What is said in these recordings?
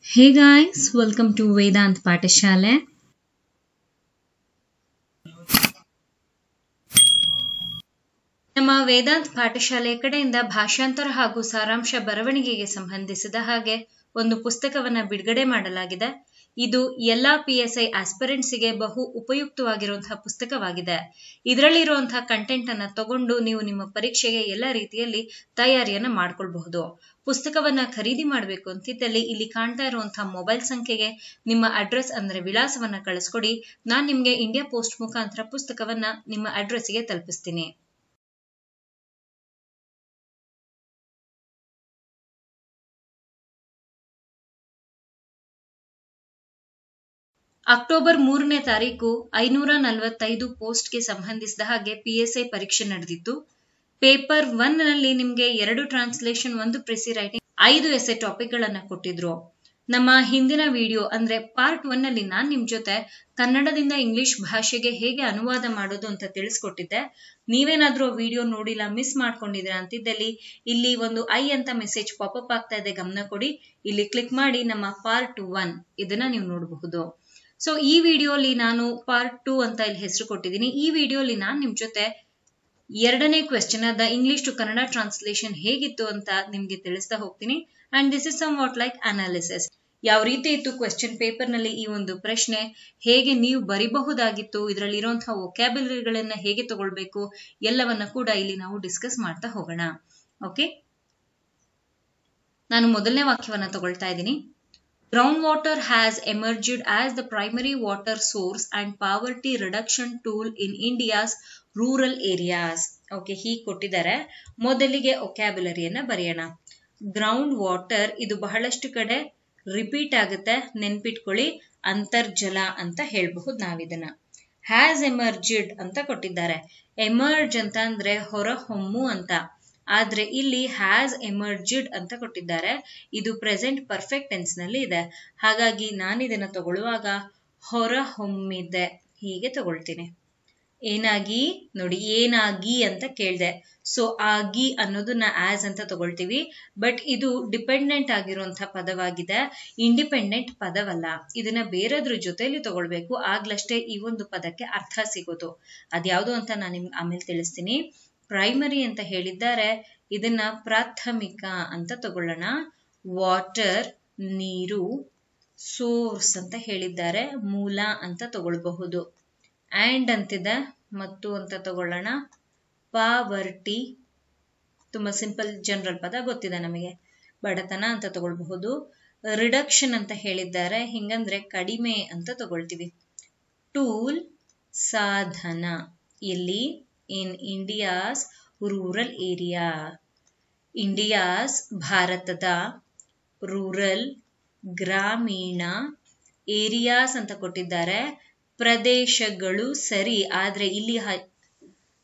Hey guys, welcome to Vedant Patashale. ನಮ್ಮ ವೇದಾಂತ್ ಪಾಠಶಾಲೆ ಕಡೆಯಿಂದ ಭಾಷಾಂತರ ಹಾಗೂ ಸಾರಾಂಶ ಬರವಣಿಗೆಗೆ ಸಂಬಂಧಿಸಿದ ಹಾಗೆ ಒಂದು ಪುಸ್ತಕವನ್ನ ಬಿಡುಗಡೆ ಮಾಡಲಾಗಿದೆ. ಇದು ಎಲ್ಲಾ PSI ಆಸ್ಪಿರೆಂಟ್ಸ್ಗೆ ಬಹು ಉಪಯುಕ್ತವಾಗಿರುವಂತಹ ಪುಸ್ತಕವಾಗಿದೆ. ಇದರಲ್ಲಿರುವಂತಹ ಕಂಟೆಂಟ್ ಅನ್ನ ತಗೊಂಡು ನೀವು ನಿಮ್ಮ ಪರೀಕ್ಷೆಗೆ ಎಲ್ಲ ರೀತಿಯಲ್ಲಿ ತಯಾರಿಯನ್ನ ಮಾಡ್ಕೊಳ್ಬಹುದು. ಪುಸ್ತಕವನ್ನ ಖರೀದಿ ಮಾಡಬೇಕು ಅಂತಿದ್ದಲ್ಲಿ ಇಲ್ಲಿ ಕಾಣ್ತಾ ಇರುವಂತಹ ಮೊಬೈಲ್ ಸಂಖ್ಯೆಗೆ ನಿಮ್ಮ ಅಡ್ರೆಸ್ ಅಂದ್ರೆ ವಿಳಾಸವನ್ನ ಕಳಿಸ್ಕೊಡಿ. ನಾನು ನಿಮ್ಗೆ ಇಂಡಿಯಾ ಪೋಸ್ಟ್ ಮುಖಾಂತರ ಪುಸ್ತಕವನ್ನ ನಿಮ್ಮ ಅಡ್ರೆಸ್ಗೆ ತಲುಪಿಸ್ತೀನಿ. ಅಕ್ಟೋಬರ್ 3ನೇ ತಾರೀಕು 545 ಪೋಸ್ಟ್ಗೆ ಸಂಬಂಧಿಸಿದ ಹಾಗೆ PSI ಪರೀಕ್ಷೆ ನಡೆದಿತ್ತು. ಪೇಪರ್ 1 ನಲ್ಲಿ ನಿಮ್ಗೆ 2 ಟ್ರಾನ್ಸ್ಲೇಷನ್, 1 ಪ್ರೆಸಿ ರೈಟಿಂಗ್, 5 ಎಸ್ಸೆ ಟಾಪಿಕ್ ಗಳನ್ನ ಕೊಟ್ಟಿದ್ರು. ನಮ್ಮ ಹಿಂದಿನ ವಿಡಿಯೋ ಅಂದ್ರೆ ಪಾರ್ಟ್ 1 ನಲ್ಲಿ ನಾನ್ ನಿಮ್ ಜೊತೆ ಕನ್ನಡದಿಂದ ಇಂಗ್ಲಿಷ್ ಭಾಷೆಗೆ ಹೇಗೆ ಅನುವಾದ ಮಾಡೋದು ಅಂತ ತಿಳಿಸ್ಕೊಟ್ಟಿದ್ದೆ. ನೀವೇನಾದ್ರೂ ವಿಡಿಯೋ ನೋಡಿಲ್ಲ, ಮಿಸ್ ಮಾಡ್ಕೊಂಡಿದ್ರೆ ಅಂತಿದ್ದಲ್ಲಿ ಇಲ್ಲಿ ಒಂದು ಐ ಅಂತ ಮೆಸೇಜ್ ಪಾಪಪ್ ಆಗ್ತಾ ಇದೆ, ಗಮನ ಕೊಡಿ. ಇಲ್ಲಿ ಕ್ಲಿಕ್ ಮಾಡಿ ನಮ್ಮ ಪಾರ್ಟ್ 1 ಇದನ್ನ ನೀವು ನೋಡಬಹುದು. ಸೊ ಈ ವಿಡಿಯೋಲಿ ನಾನು ಪಾರ್ಟ್ 2 ಅಂತ ಇಲ್ಲಿ ಹೆಸರು ಕೊಟ್ಟಿದ್ದೀನಿ. ಈ ವಿಡಿಯೋಲಿ ನಾನು ನಿಮ್ ಜೊತೆ 2ನೇ question the English to Kannada translation ಹೇಗಿತ್ತು ಅಂತ ನಿಮ್ಗೆ ತಿಳಿಸ್ತಾ ಹೋಗ್ತೀನಿ. And this is somewhat like analysis. ಯಾವ ರೀತಿ ಇತ್ತು ಕ್ವೆಶ್ಚನ್ ಪೇಪರ್ ನಲ್ಲಿ ಈ ಒಂದು ಪ್ರಶ್ನೆ, ಹೇಗೆ ನೀವು ಬರಿಬಹುದಾಗಿತ್ತು, ಇದರಲ್ಲಿ ಇರುವಂತಹ ವೊಕ್ಯಾಬ್ಯುಲರಿಗಳನ್ನ ಹೇಗೆ ತಗೊಳ್ಬೇಕು, ಎಲ್ಲವನ್ನ ಕೂಡ ಇಲ್ಲಿ ನಾವು ಡಿಸ್ಕಸ್ ಮಾಡ್ತಾ ಹೋಗೋಣ. ಓಕೆ, ನಾನು ಮೊದಲನೇ ವಾಕ್ಯವನ್ನ ತಗೊಳ್ತಾ ಇದ್ದೀನಿ. Groundwater has emerged as the primary water source and poverty reduction tool in India's rural areas. Okay, ಹೀಗೆ ಕೊಟ್ಟಿದ್ದಾರೆ. ಮೊದಲಿಗೆ ವೊಕ್ಯಾಬ್ಯುಲರಿಯನ್ನ ಬರೆಯೋಣ. ಗ್ರೌಂಡ್ ವಾಟರ್ ಇದು ಬಹಳಷ್ಟು ಕಡೆ ರಿಪೀಟ್ ಆಗುತ್ತೆ, ನೆನ್ಪಿಟ್ಕೊಳ್ಳಿ. ಅಂತರ್ಜಲ ಅಂತ ಹೇಳ್ಬಹುದು ನಾವಿದನ್ನ. ಹ್ಯಾಸ್ ಎಮರ್ಜ್ಡ್ ಅಂತ ಕೊಟ್ಟಿದ್ದಾರೆ. ಎಮರ್ಜ್ ಅಂತ ಅಂದ್ರೆ ಹೊರಹೊಮ್ಮು ಅಂತ, ಆದ್ರೆ ಇಲ್ಲಿ ಹ್ಯಾಸ್ ಎಮರ್ಜ್ಡ್ ಅಂತ ಕೊಟ್ಟಿದ್ದಾರೆ. ಇದು ಪ್ರೆಸೆಂಟ್ ಪರ್ಫೆಕ್ಟ್ ಟೆನ್ಸ್ ನಲ್ಲಿ ಇದೆ. ಹಾಗಾಗಿ ನಾನು ಇದನ್ನ ತಗೊಳ್ಳುವಾಗ ಹೊರಹೊಮ್ಮಿದೆ ಹೀಗೆ ತಗೊಳ್ತೀನಿ. ಏನಾಗಿ ನೋಡಿ, ಏನಾಗಿ ಅಂತ ಕೇಳಿದೆ. ಸೊ ಆಗಿ ಅನ್ನೋದನ್ನ ಆಸ್ ಅಂತ ತಗೊಳ್ತೀವಿ. ಬಟ್ ಇದು ಡಿಪೆಂಡೆಂಟ್ ಆಗಿರುವಂತಹ ಪದವಾಗಿದೆ, ಇಂಡಿಪೆಂಡೆಂಟ್ ಪದವಲ್ಲ. ಇದನ್ನ ಬೇರೆದ್ರ ಜೊತೆಯಲ್ಲಿ ತಗೊಳ್ಬೇಕು, ಆಗ್ಲಷ್ಟೇ ಈ ಒಂದು ಪದಕ್ಕೆ ಅರ್ಥ ಸಿಗೋದು. ಅದ್ಯಾವುದು ಅಂತ ನಾನು ನಿಮ್ಗೆ ಆಮೇಲೆ ತಿಳಿಸ್ತೀನಿ. ಪ್ರೈಮರಿ ಅಂತ ಹೇಳಿದ್ದಾರೆ, ಇದನ್ನ ಪ್ರಾಥಮಿಕ ಅಂತ ತಗೊಳ್ಳೋಣ. ವಾಟರ್ ನೀರು, ಸೋರ್ಸ್ ಅಂತ ಹೇಳಿದ್ದಾರೆ, ಮೂಲ ಅಂತ ತಗೊಳ್ಬಹುದು. ಆಂಡ್ ಅಂತಿದೆ, ಮತ್ತು ಅಂತ ತಗೊಳ್ಳೋಣ. ಪಾವರ್ಟಿ ತುಂಬಾ ಸಿಂಪಲ್ ಜನರಲ್ ಪದ ಗೊತ್ತಿದೆ ನಮಗೆ, ಬಡತನ ಅಂತ ತಗೊಳ್ಬಹುದು. ರಿಡಕ್ಷನ್ ಅಂತ ಹೇಳಿದ್ದಾರೆ, ಹಿಂಗಂದ್ರೆ ಕಡಿಮೆ ಅಂತ ತಗೊಳ್ತೀವಿ. ಟೂಲ್ ಸಾಧನ, ಇಲ್ಲಿ ಇನ್ ಇಂಡಿಯಾಸ್ ರೂರಲ್ ಏರಿಯಾ. ಇಂಡಿಯಾಸ್ ಭಾರತದ, ರೂರಲ್ ಗ್ರಾಮೀಣ, ಏರಿಯಾಸ್ ಅಂತ ಕೊಟ್ಟಿದ್ದಾರೆ, ಪ್ರದೇಶಗಳು. ಸರಿ, ಆದ್ರೆ ಇಲ್ಲಿ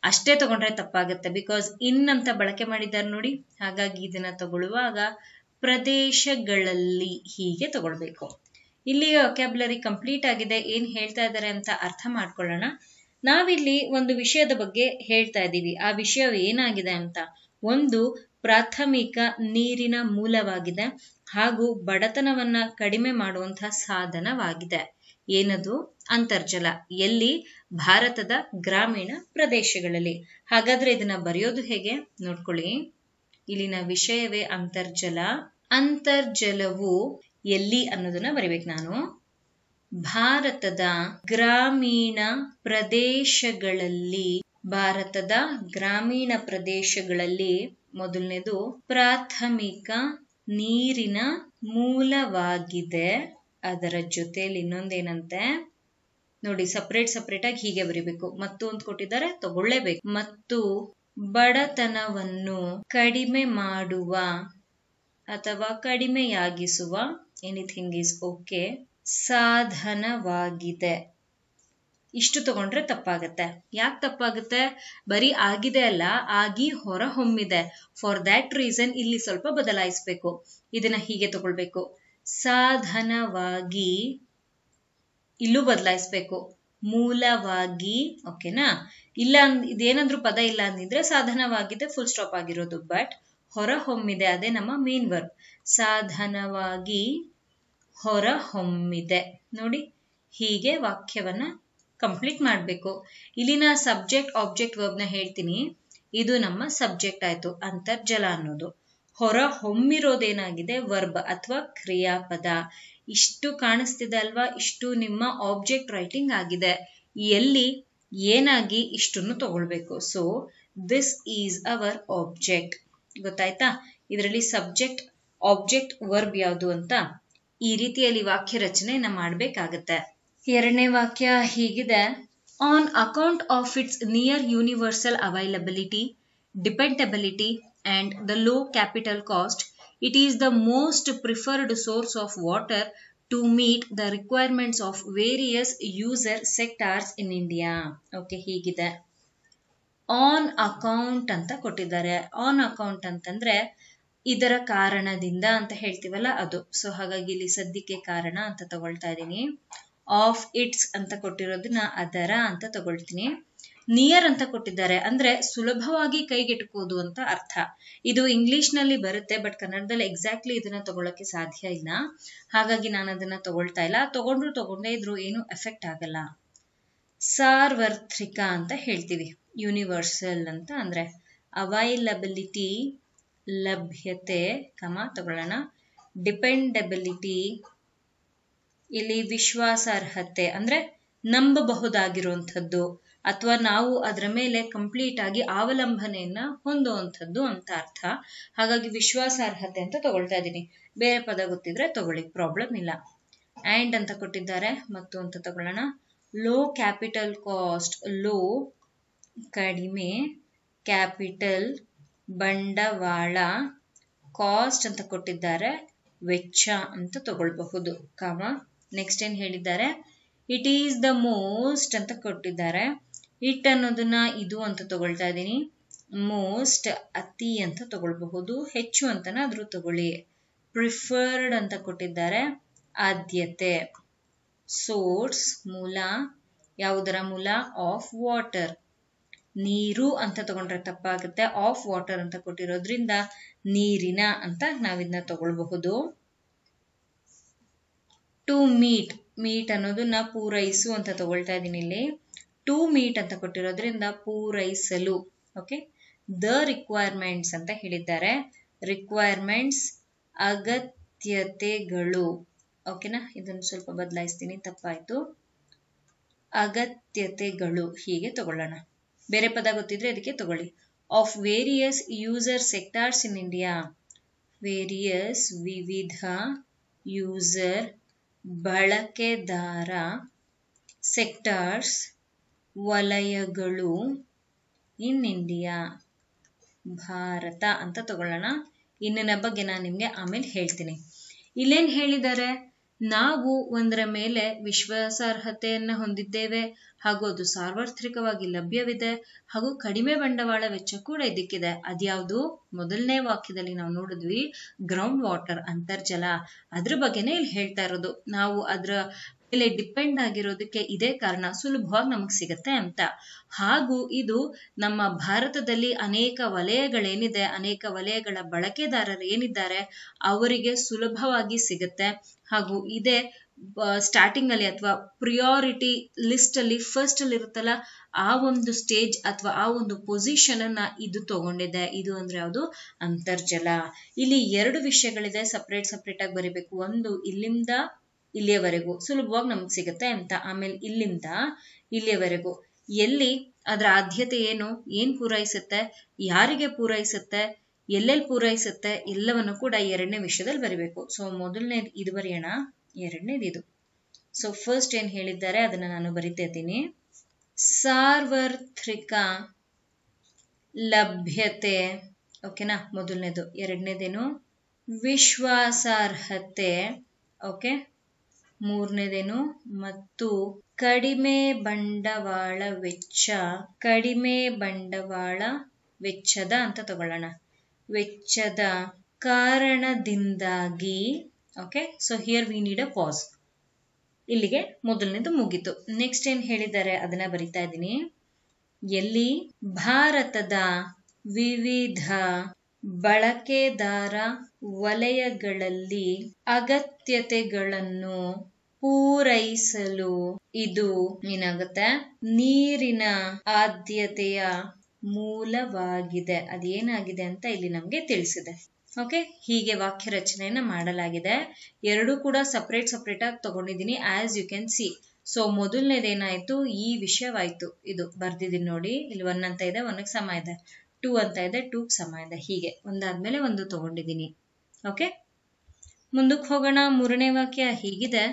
ಅಷ್ಟೇ ತಗೊಂಡ್ರೆ ತಪ್ಪಾಗುತ್ತೆ, ಬಿಕಾಸ್ ಇನ್ ಅಂತ ಬಳಕೆ ಮಾಡಿದ್ದಾರೆ ನೋಡಿ. ಹಾಗಾಗಿ ಇದನ್ನ ತಗೊಳ್ಳುವಾಗ ಪ್ರದೇಶಗಳಲ್ಲಿ ಹೀಗೆ ತಗೊಳ್ಬೇಕು. ಇಲ್ಲಿ ವೊಕ್ಯಾಬ್ಯುಲರಿ ಕಂಪ್ಲೀಟ್ ಆಗಿದೆ. ಏನ್ ಹೇಳ್ತಾ ಇದ್ದಾರೆ ಅಂತ ಅರ್ಥ ಮಾಡ್ಕೊಳ್ಳೋಣ. ನಾವಿಲ್ಲಿ ಒಂದು ವಿಷಯದ ಬಗ್ಗೆ ಹೇಳ್ತಾ ಇದ್ದೀವಿ. ಆ ವಿಷಯ ಏನಾಗಿದೆ ಅಂತ, ಒಂದು ಪ್ರಾಥಮಿಕ ನೀರಿನ ಮೂಲವಾಗಿದೆ ಹಾಗೂ ಬಡತನವನ್ನ ಕಡಿಮೆ ಮಾಡುವಂತಹ ಸಾಧನವಾಗಿದೆ. ಏನದು? ಅಂತರ್ಜಲ. ಎಲ್ಲಿ? ಭಾರತದ ಗ್ರಾಮೀಣ ಪ್ರದೇಶಗಳಲ್ಲಿ. ಹಾಗಾದ್ರೆ ಇದನ್ನ ಬರೆಯೋದು ಹೇಗೆ ನೋಡ್ಕೊಳ್ಳಿ. ಇಲ್ಲಿನ ವಿಷಯವೇ ಅಂತರ್ಜಲ. ಅಂತರ್ಜಲವು ಎಲ್ಲಿ ಅನ್ನೋದನ್ನ ಬರಿಬೇಕು ನಾನು. ಭಾರತದ ಗ್ರಾಮೀಣ ಪ್ರದೇಶಗಳಲ್ಲಿ. ಭಾರತದ ಗ್ರಾಮೀಣ ಪ್ರದೇಶಗಳಲ್ಲಿ ಮೊದಲನೇದು ಪ್ರಾಥಮಿಕ ನೀರಿನ ಮೂಲವಾಗಿದೆ. ಅದರ ಜೊತೆಯಲ್ಲಿ ಇನ್ನೊಂದೇನಂತೆ ನೋಡಿ, ಸಪರೇಟ್ ಆಗಿ ಹೀಗೆ ಬರಿಬೇಕು. ಮತ್ತು ಅಂತ ಕೊಟ್ಟಿದ್ದಾರೆ, ತಗೊಳ್ಳೇಬೇಕು. ಮತ್ತು ಬಡತನವನ್ನು ಕಡಿಮೆ ಮಾಡುವ ಅಥವಾ ಕಡಿಮೆಯಾಗಿಸುವ, ಎನಿಥಿಂಗ್ ಈಸ್ ಓಕೆ, ಸಾಧನವಾಗಿದೆ. ಇಷ್ಟು ತಗೊಂಡ್ರೆ ತಪ್ಪಾಗತ್ತೆ. ಯಾಕೆ ತಪ್ಪಾಗುತ್ತೆ? ಬರೀ ಆಗಿದೆ ಅಲ್ಲ, ಆಗಿ ಹೊರಹೊಮ್ಮಿದೆ. ಫಾರ್ ದ್ಯಾಟ್ ರೀಸನ್ ಇಲ್ಲಿ ಸ್ವಲ್ಪ ಬದಲಾಯಿಸಬೇಕು. ಇದನ್ನ ಹೀಗೆ ತಗೊಳ್ಬೇಕು, ಸಾಧನವಾಗಿ. ಇಲ್ಲೂ ಬದಲಾಯಿಸಬೇಕು, ಮೂಲವಾಗಿ. ಓಕೆನಾ? ಇಲ್ಲ ಇದೇನಾದ್ರೂ ಪದ ಇಲ್ಲ ಅಂದಿದ್ರೆ ಸಾಧನವಾಗಿದೆ ಫುಲ್ ಸ್ಟಾಪ್ ಆಗಿರೋದು. ಬಟ್ ಹೊರಹೊಮ್ಮಿದೆ, ಅದೇ ನಮ್ಮ ಮೇನ್ ವರ್ಬ್. ಸಾಧನವಾಗಿ ಹೊರ ಹೊಮ್ಮಿದೆ. ನೋಡಿ, ಹೀಗೆ ವಾಕ್ಯವನ್ನ ಕಂಪ್ಲೀಟ್ ಮಾಡಬೇಕು. ಇಲ್ಲಿನ ಸಬ್ಜೆಕ್ಟ್ ಆಬ್ಜೆಕ್ಟ್ ವರ್ಬ್ನ ಹೇಳ್ತೀನಿ. ಇದು ನಮ್ಮ ಸಬ್ಜೆಕ್ಟ್ ಆಯ್ತು, ಅಂತರ್ಜಲ ಅನ್ನೋದು. ಹೊರ ಹೊಮ್ಮಿರೋದೇನಾಗಿದೆ, ವರ್ಬ್ ಅಥವಾ ಕ್ರಿಯಾಪದ. ಇಷ್ಟು ಕಾಣಿಸ್ತಿದೆ ಅಲ್ವಾ, ಇಷ್ಟು ನಿಮ್ಮ ಆಬ್ಜೆಕ್ಟ್ ರೈಟಿಂಗ್ ಆಗಿದೆ. ಎಲ್ಲಿ ಏನಾಗಿ ಇಷ್ಟನ್ನು ತಗೊಳ್ಬೇಕು. So this is our object. ಗೊತ್ತಾಯ್ತಾ? ಇದರಲ್ಲಿ ಸಬ್ಜೆಕ್ಟ್ ಆಬ್ಜೆಕ್ಟ್ ವರ್ಬ್ ಯಾವುದು ಅಂತ ಈ ರೀತಿಯಲ್ಲಿ ವಾಕ್ಯ ರಚನೆಯನ್ನ ಮಾಡಬೇಕಾಗತ್ತೆ. ಎರಡನೇ ವಾಕ್ಯ ಹೀಗಿದೆ. On account of it's near universal availability, dependability and the low capital cost, it is the most preferred source of water to meet the requirements of various user sectors in India. Okay, ಹೀಗಿದೆ. On account ಅಂತ ಕೊಟ್ಟಿದ್ದಾರೆ. On account ಅಂತಂದ್ರೆ ಇದರ ಕಾರಣದಿಂದ ಅಂತ ಹೇಳ್ತೀವಲ್ಲ ಅದು. So ಹಾಗಾಗಿ ಇಲ್ಲಿ ಸದ್ಯಕ್ಕೆ ಕಾರಣ ಅಂತ ತಗೊಳ್ತಾ ಇದ್ದೀನಿ. ಆಫ್ ಇಟ್ಸ್ ಅಂತ ಕೊಟ್ಟಿರೋದನ್ನ ಅದರ ಅಂತ ತಗೊಳ್ತೀನಿ. ನಿಯರ್ ಅಂತ ಕೊಟ್ಟಿದ್ದಾರೆ ಅಂದ್ರೆ ಸುಲಭವಾಗಿ ಕೈಗೆಟುಕೋದು ಅಂತ ಅರ್ಥ. ಇದು ಇಂಗ್ಲಿಷ್ ನಲ್ಲಿ ಬರುತ್ತೆ, ಬಟ್ ಕನ್ನಡದಲ್ಲಿ ಎಕ್ಸಾಕ್ಟ್ಲಿ ಇದನ್ನ ತಗೊಳಕ್ಕೆ ಸಾಧ್ಯ ಇಲ್ಲ. ಹಾಗಾಗಿ ನಾನು ಅದನ್ನ ತಗೊಳ್ತಾ ಇಲ್ಲ. ತಗೊಂಡೇ ಇದ್ರು ಏನು ಎಫೆಕ್ಟ್ ಆಗಲ್ಲ. ಸಾರ್ವತ್ರಿಕ ಅಂತ ಹೇಳ್ತೀವಿ. ಯೂನಿವರ್ಸಲ್ ಅಂತ ಅಂದ್ರೆ ಅವೈಲಬಿಲಿಟಿ ಲಭ್ಯತೆ, ತಗೊಳ್ಳೋಣ. ಡಿಪೆಂಡಬಿಲಿಟಿ, ಇಲ್ಲಿ ವಿಶ್ವಾಸಾರ್ಹತೆ ಅಂದ್ರೆ ನಂಬಬಹುದಾಗಿರುವಂಥದ್ದು ಅಥವಾ ನಾವು ಅದರ ಮೇಲೆ ಕಂಪ್ಲೀಟ್ ಆಗಿ ಅವಲಂಬನೆಯನ್ನ ಹೊಂದುವಂಥದ್ದು ಅಂತ ಅರ್ಥ. ಹಾಗಾಗಿ ವಿಶ್ವಾಸಾರ್ಹತೆ ಅಂತ ತಗೊಳ್ತಾ ಇದ್ದೀನಿ. ಬೇರೆ ಪದ ಗೊತ್ತಿದ್ರೆ ತಗೊಳ್ಳಿ, ಪ್ರಾಬ್ಲಮ್ ಇಲ್ಲ. ಆ್ಯಂಡ್ ಅಂತ ಕೊಟ್ಟಿದ್ದಾರೆ, ಮತ್ತು ಅಂತ ತಗೊಳ್ಳೋಣ. ಲೋ ಕ್ಯಾಪಿಟಲ್ ಕಾಸ್ಟ್, ಲೋ ಕಡಿಮೆ, ಕ್ಯಾಪಿಟಲ್ ಬಂಡವಾಳ, ಕಾಸ್ಟ್ ಅಂತ ಕೊಟ್ಟಿದ್ದಾರೆ, ವೆಚ್ಚ ಅಂತ ತಗೊಳ್ಬಹುದು. ನೆಕ್ಸ್ಟ್ ಏನ್ ಹೇಳಿದ್ದಾರೆ, ಇಟ್ ಈಸ್ ದ ಮೋಸ್ಟ್ ಅಂತ ಕೊಟ್ಟಿದ್ದಾರೆ. ಇಟ್ ಅನ್ನೋದನ್ನ ಇದು ಅಂತ ತಗೊಳ್ತಾ ಇದ್ದೀನಿ. ಮೋಸ್ಟ್ ಅತಿ ಅಂತ ತಗೊಳ್ಬಹುದು, ಹೆಚ್ಚು ಅಂತನಾದ್ರೂ ತಗೊಳ್ಳಿ. ಪ್ರಿಫರ್ಡ್ ಅಂತ ಕೊಟ್ಟಿದ್ದಾರೆ, ಆದ್ಯತೆ. ಸೋರ್ಸ್ ಮೂಲ, ಯಾವುದರ ಮೂಲ, ಆಫ್ ವಾಟರ್. ನೀರು ಅಂತ ತಗೊಂಡ್ರೆ ತಪ್ಪಾಗುತ್ತೆ. ಆಫ್ ವಾಟರ್ ಅಂತ ಕೊಟ್ಟಿರೋದ್ರಿಂದ ನೀರಿನ ಅಂತ ನಾವಿದನ್ನ ತಗೊಳ್ಬಹುದು. ಟು ಮೀಟ್, ಮೀಟ್ ಅನ್ನೋದನ್ನ ಪೂರೈಸು ಅಂತ ತಗೊಳ್ತಾ ಇದ್ದೀನಿ ಇಲ್ಲಿ. ಟು ಮೀಟ್ ಅಂತ ಕೊಟ್ಟಿರೋದ್ರಿಂದ ಪೂರೈಸಲು. ಓಕೆ. ದ ರಿಕ್ವೈರ್ಮೆಂಟ್ಸ್ ಅಂತ ಹೇಳಿದ್ದಾರೆ. ರಿಕ್ವೈರ್ಮೆಂಟ್ಸ್ ಅಗತ್ಯತೆಗಳು. ಓಕೆನಾ, ಇದನ್ನು ಸ್ವಲ್ಪ ಬದಲಾಯಿಸ್ತೀನಿ, ತಪ್ಪಾಯ್ತು. ಅಗತ್ಯತೆಗಳು ಹೀಗೆ ತಗೊಳ್ಳೋಣ. ಬೇರೆ ಪದ ಗೊತ್ತಿದ್ರೆ ಅದಕ್ಕೆ ತಗೊಳ್ಳಿ. Of various user ಸೆಕ್ಟಾರ್ಸ್ in India. Various ವಿವಿಧ, ಯೂಸರ್ ಬಳಕೆದಾರ, ಸೆಕ್ಟಾರ್ಸ್ ವಲಯಗಳು, ಇನ್ ಇಂಡಿಯಾ ಭಾರತ ಅಂತ ತಗೊಳ್ಳೋಣ. ಇನ್ನಿನ ಬಗ್ಗೆ ನಾನು ನಿಮ್ಗೆ ಆಮೇಲೆ ಹೇಳ್ತೀನಿ. ಇಲ್ಲೇನ್ ಹೇಳಿದ್ದಾರೆ, ನಾವು ಒಂದರ ಮೇಲೆ ವಿಶ್ವಾಸಾರ್ಹತೆಯನ್ನ ಹೊಂದಿದ್ದೇವೆ, ಹಾಗೂ ಅದು ಸಾರ್ವತ್ರಿಕವಾಗಿ ಲಭ್ಯವಿದೆ, ಹಾಗೂ ಕಡಿಮೆ ಬಂಡವಾಳ ವೆಚ್ಚ ಕೂಡ ಇದಕ್ಕಿದೆ. ಅದ್ಯಾವುದು? ಮೊದಲನೇ ವಾಕ್ಯದಲ್ಲಿ ನಾವು ನೋಡಿದ್ವಿ, ಗ್ರೌಂಡ್ ವಾಟರ್, ಅಂತರ್ಜಲ. ಅದ್ರ ಬಗ್ಗೆನೇ ಇಲ್ಲಿ ಹೇಳ್ತಾ ಇರೋದು. ನಾವು ಅದ್ರ ಮೇಲೆ ಡಿಪೆಂಡ್ ಆಗಿರೋದಕ್ಕೆ ಇದೇ ಕಾರಣ, ಸುಲಭವಾಗಿ ನಮಗ್ ಸಿಗತ್ತೆ ಅಂತ. ಹಾಗೂ ಇದು ನಮ್ಮ ಭಾರತದಲ್ಲಿ ಅನೇಕ ವಲಯಗಳೇನಿದೆ, ಅನೇಕ ವಲಯಗಳ ಬಳಕೆದಾರರು ಏನಿದ್ದಾರೆ ಅವರಿಗೆ ಸುಲಭವಾಗಿ ಸಿಗುತ್ತೆ. ಹಾಗೂ ಇದೇ ಸ್ಟಾರ್ಟಿಂಗ್ ಅಲ್ಲಿ ಅಥವಾ ಪ್ರಿಯಾರಿಟಿ ಲಿಸ್ಟ್ ಅಲ್ಲಿ ಫಸ್ಟ್ ಅಲ್ಲಿ ಇರುತ್ತಲ್ಲ, ಆ ಒಂದು ಸ್ಟೇಜ್ ಅಥವಾ ಆ ಒಂದು ಪೊಸಿಷನ್ ಅನ್ನ ಇದು ತಗೊಂಡಿದೆ. ಇದು ಅಂದ್ರೆ ಯಾವುದು? ಅಂತರ್ಜಲ. ಇಲ್ಲಿ ಎರಡು ವಿಷಯಗಳಿದೆ, ಸಪ್ರೇಟ್ ಆಗಿ ಬರೀಬೇಕು. ಒಂದು ಇಲ್ಲಿಂದ ಇಲ್ಲಿಯವರೆಗೂ ಸುಲಭವಾಗಿ ನಮ್ಗೆ ಸಿಗುತ್ತೆ ಅಂತ, ಆಮೇಲೆ ಇಲ್ಲಿಂದ ಇಲ್ಲಿಯವರೆಗೂ ಎಲ್ಲಿ ಅದರ ಆದ್ಯತೆ ಏನು, ಏನ್ ಪೂರೈಸುತ್ತೆ, ಯಾರಿಗೆ ಪೂರೈಸುತ್ತೆ, ಎಲ್ಲೆಲ್ಲಿ ಪೂರೈಸುತ್ತೆ, ಎಲ್ಲವನ್ನು ಕೂಡ ಎರಡನೇ ವಿಷಯದಲ್ಲಿ ಬರಿಬೇಕು. ಸೊ ಮೊದಲನೇದು ಇದು ಬರೆಯೋಣ, ಎರಡನೇದು ಇದು. ಸೊ ಫಸ್ಟ್ ಏನ್ ಹೇಳಿದ್ದಾರೆ ಅದನ್ನ ನಾನು ಬರಿತಾ ಇದ್ದೀನಿ. ಸಾರ್ವತ್ರಿಕ ಲಭ್ಯತೆ. ಓಕೆನಾ, ಮೊದಲನೇದು. ಎರಡನೇದೇನು? ವಿಶ್ವಾಸಾರ್ಹತೆ. ಓಕೆ. ಮೂರನೇದೇನು? ಮತ್ತು ಕಡಿಮೆ ಬಂಡವಾಳ ವೆಚ್ಚ. ಕಡಿಮೆ ಬಂಡವಾಳ ವೆಚ್ಚದ ಅಂತ ತಗೊಳ್ಳೋಣ. ವೆಚ್ಚದ ಕಾರಣದಿಂದಾಗಿ. Okay. So here we need a pass. ಇಲ್ಲಿಗೆ ಮೊದಲನೇದು ಮುಗೀತು. ನೆಕ್ಸ್ಟ್ ಏನ್ ಹೇಳಿದ್ದಾರೆ ಅದನ್ನ ಬರಿತಾ ಇದ್ದೀನಿ. ಎಲ್ಲಿ? ಭಾರತದ ವಿವಿಧ ಬಳಕೆದಾರ ವಲಯಗಳಲ್ಲಿ ಅಗತ್ಯತೆಗಳನ್ನು ಪೂರೈಸಲು ಇದು ಏನಾಗುತ್ತೆ, ನೀರಿನ ಆದ್ಯತೆಯ ಮೂಲವಾಗಿದೆ. ಅದೇನಾಗಿದೆ ಅಂತ ಇಲ್ಲಿ ನಮ್ಗೆ ತಿಳಿಸಿದೆ. ಓಕೆ, ಹೀಗೆ ವಾಕ್ಯ ರಚನೆಯನ್ನ ಮಾಡಲಾಗಿದೆ. ಎರಡು ಕೂಡ ಸಪ್ರೇಟ್ ಆಗಿ ತಗೊಂಡಿದ್ದೀನಿ, as you can see. So ಮೊದಲನೇದೇನಾಯ್ತು, ಈ ವಿಷಯವಾಯ್ತು. ಇದು ಬರ್ದಿದ್ದೀನಿ ನೋಡಿ, ಇಲ್ಲಿ 1 ಅಂತ ಇದೆ, 1ಗೆ ಸಮ ಇದೆ, 2 ಅಂತ ಇದೆ, 2ಗೆ ಸಮ ಇದೆ. ಹೀಗೆ ಒಂದಾದ್ಮೇಲೆ ಒಂದು ತಗೊಂಡಿದ್ದೀನಿ. ಓಕೆ, ಮುಂದಕ್ಕೆ ಹೋಗೋಣ. ಮೂರನೇ ವಾಕ್ಯ ಹೀಗಿದೆ: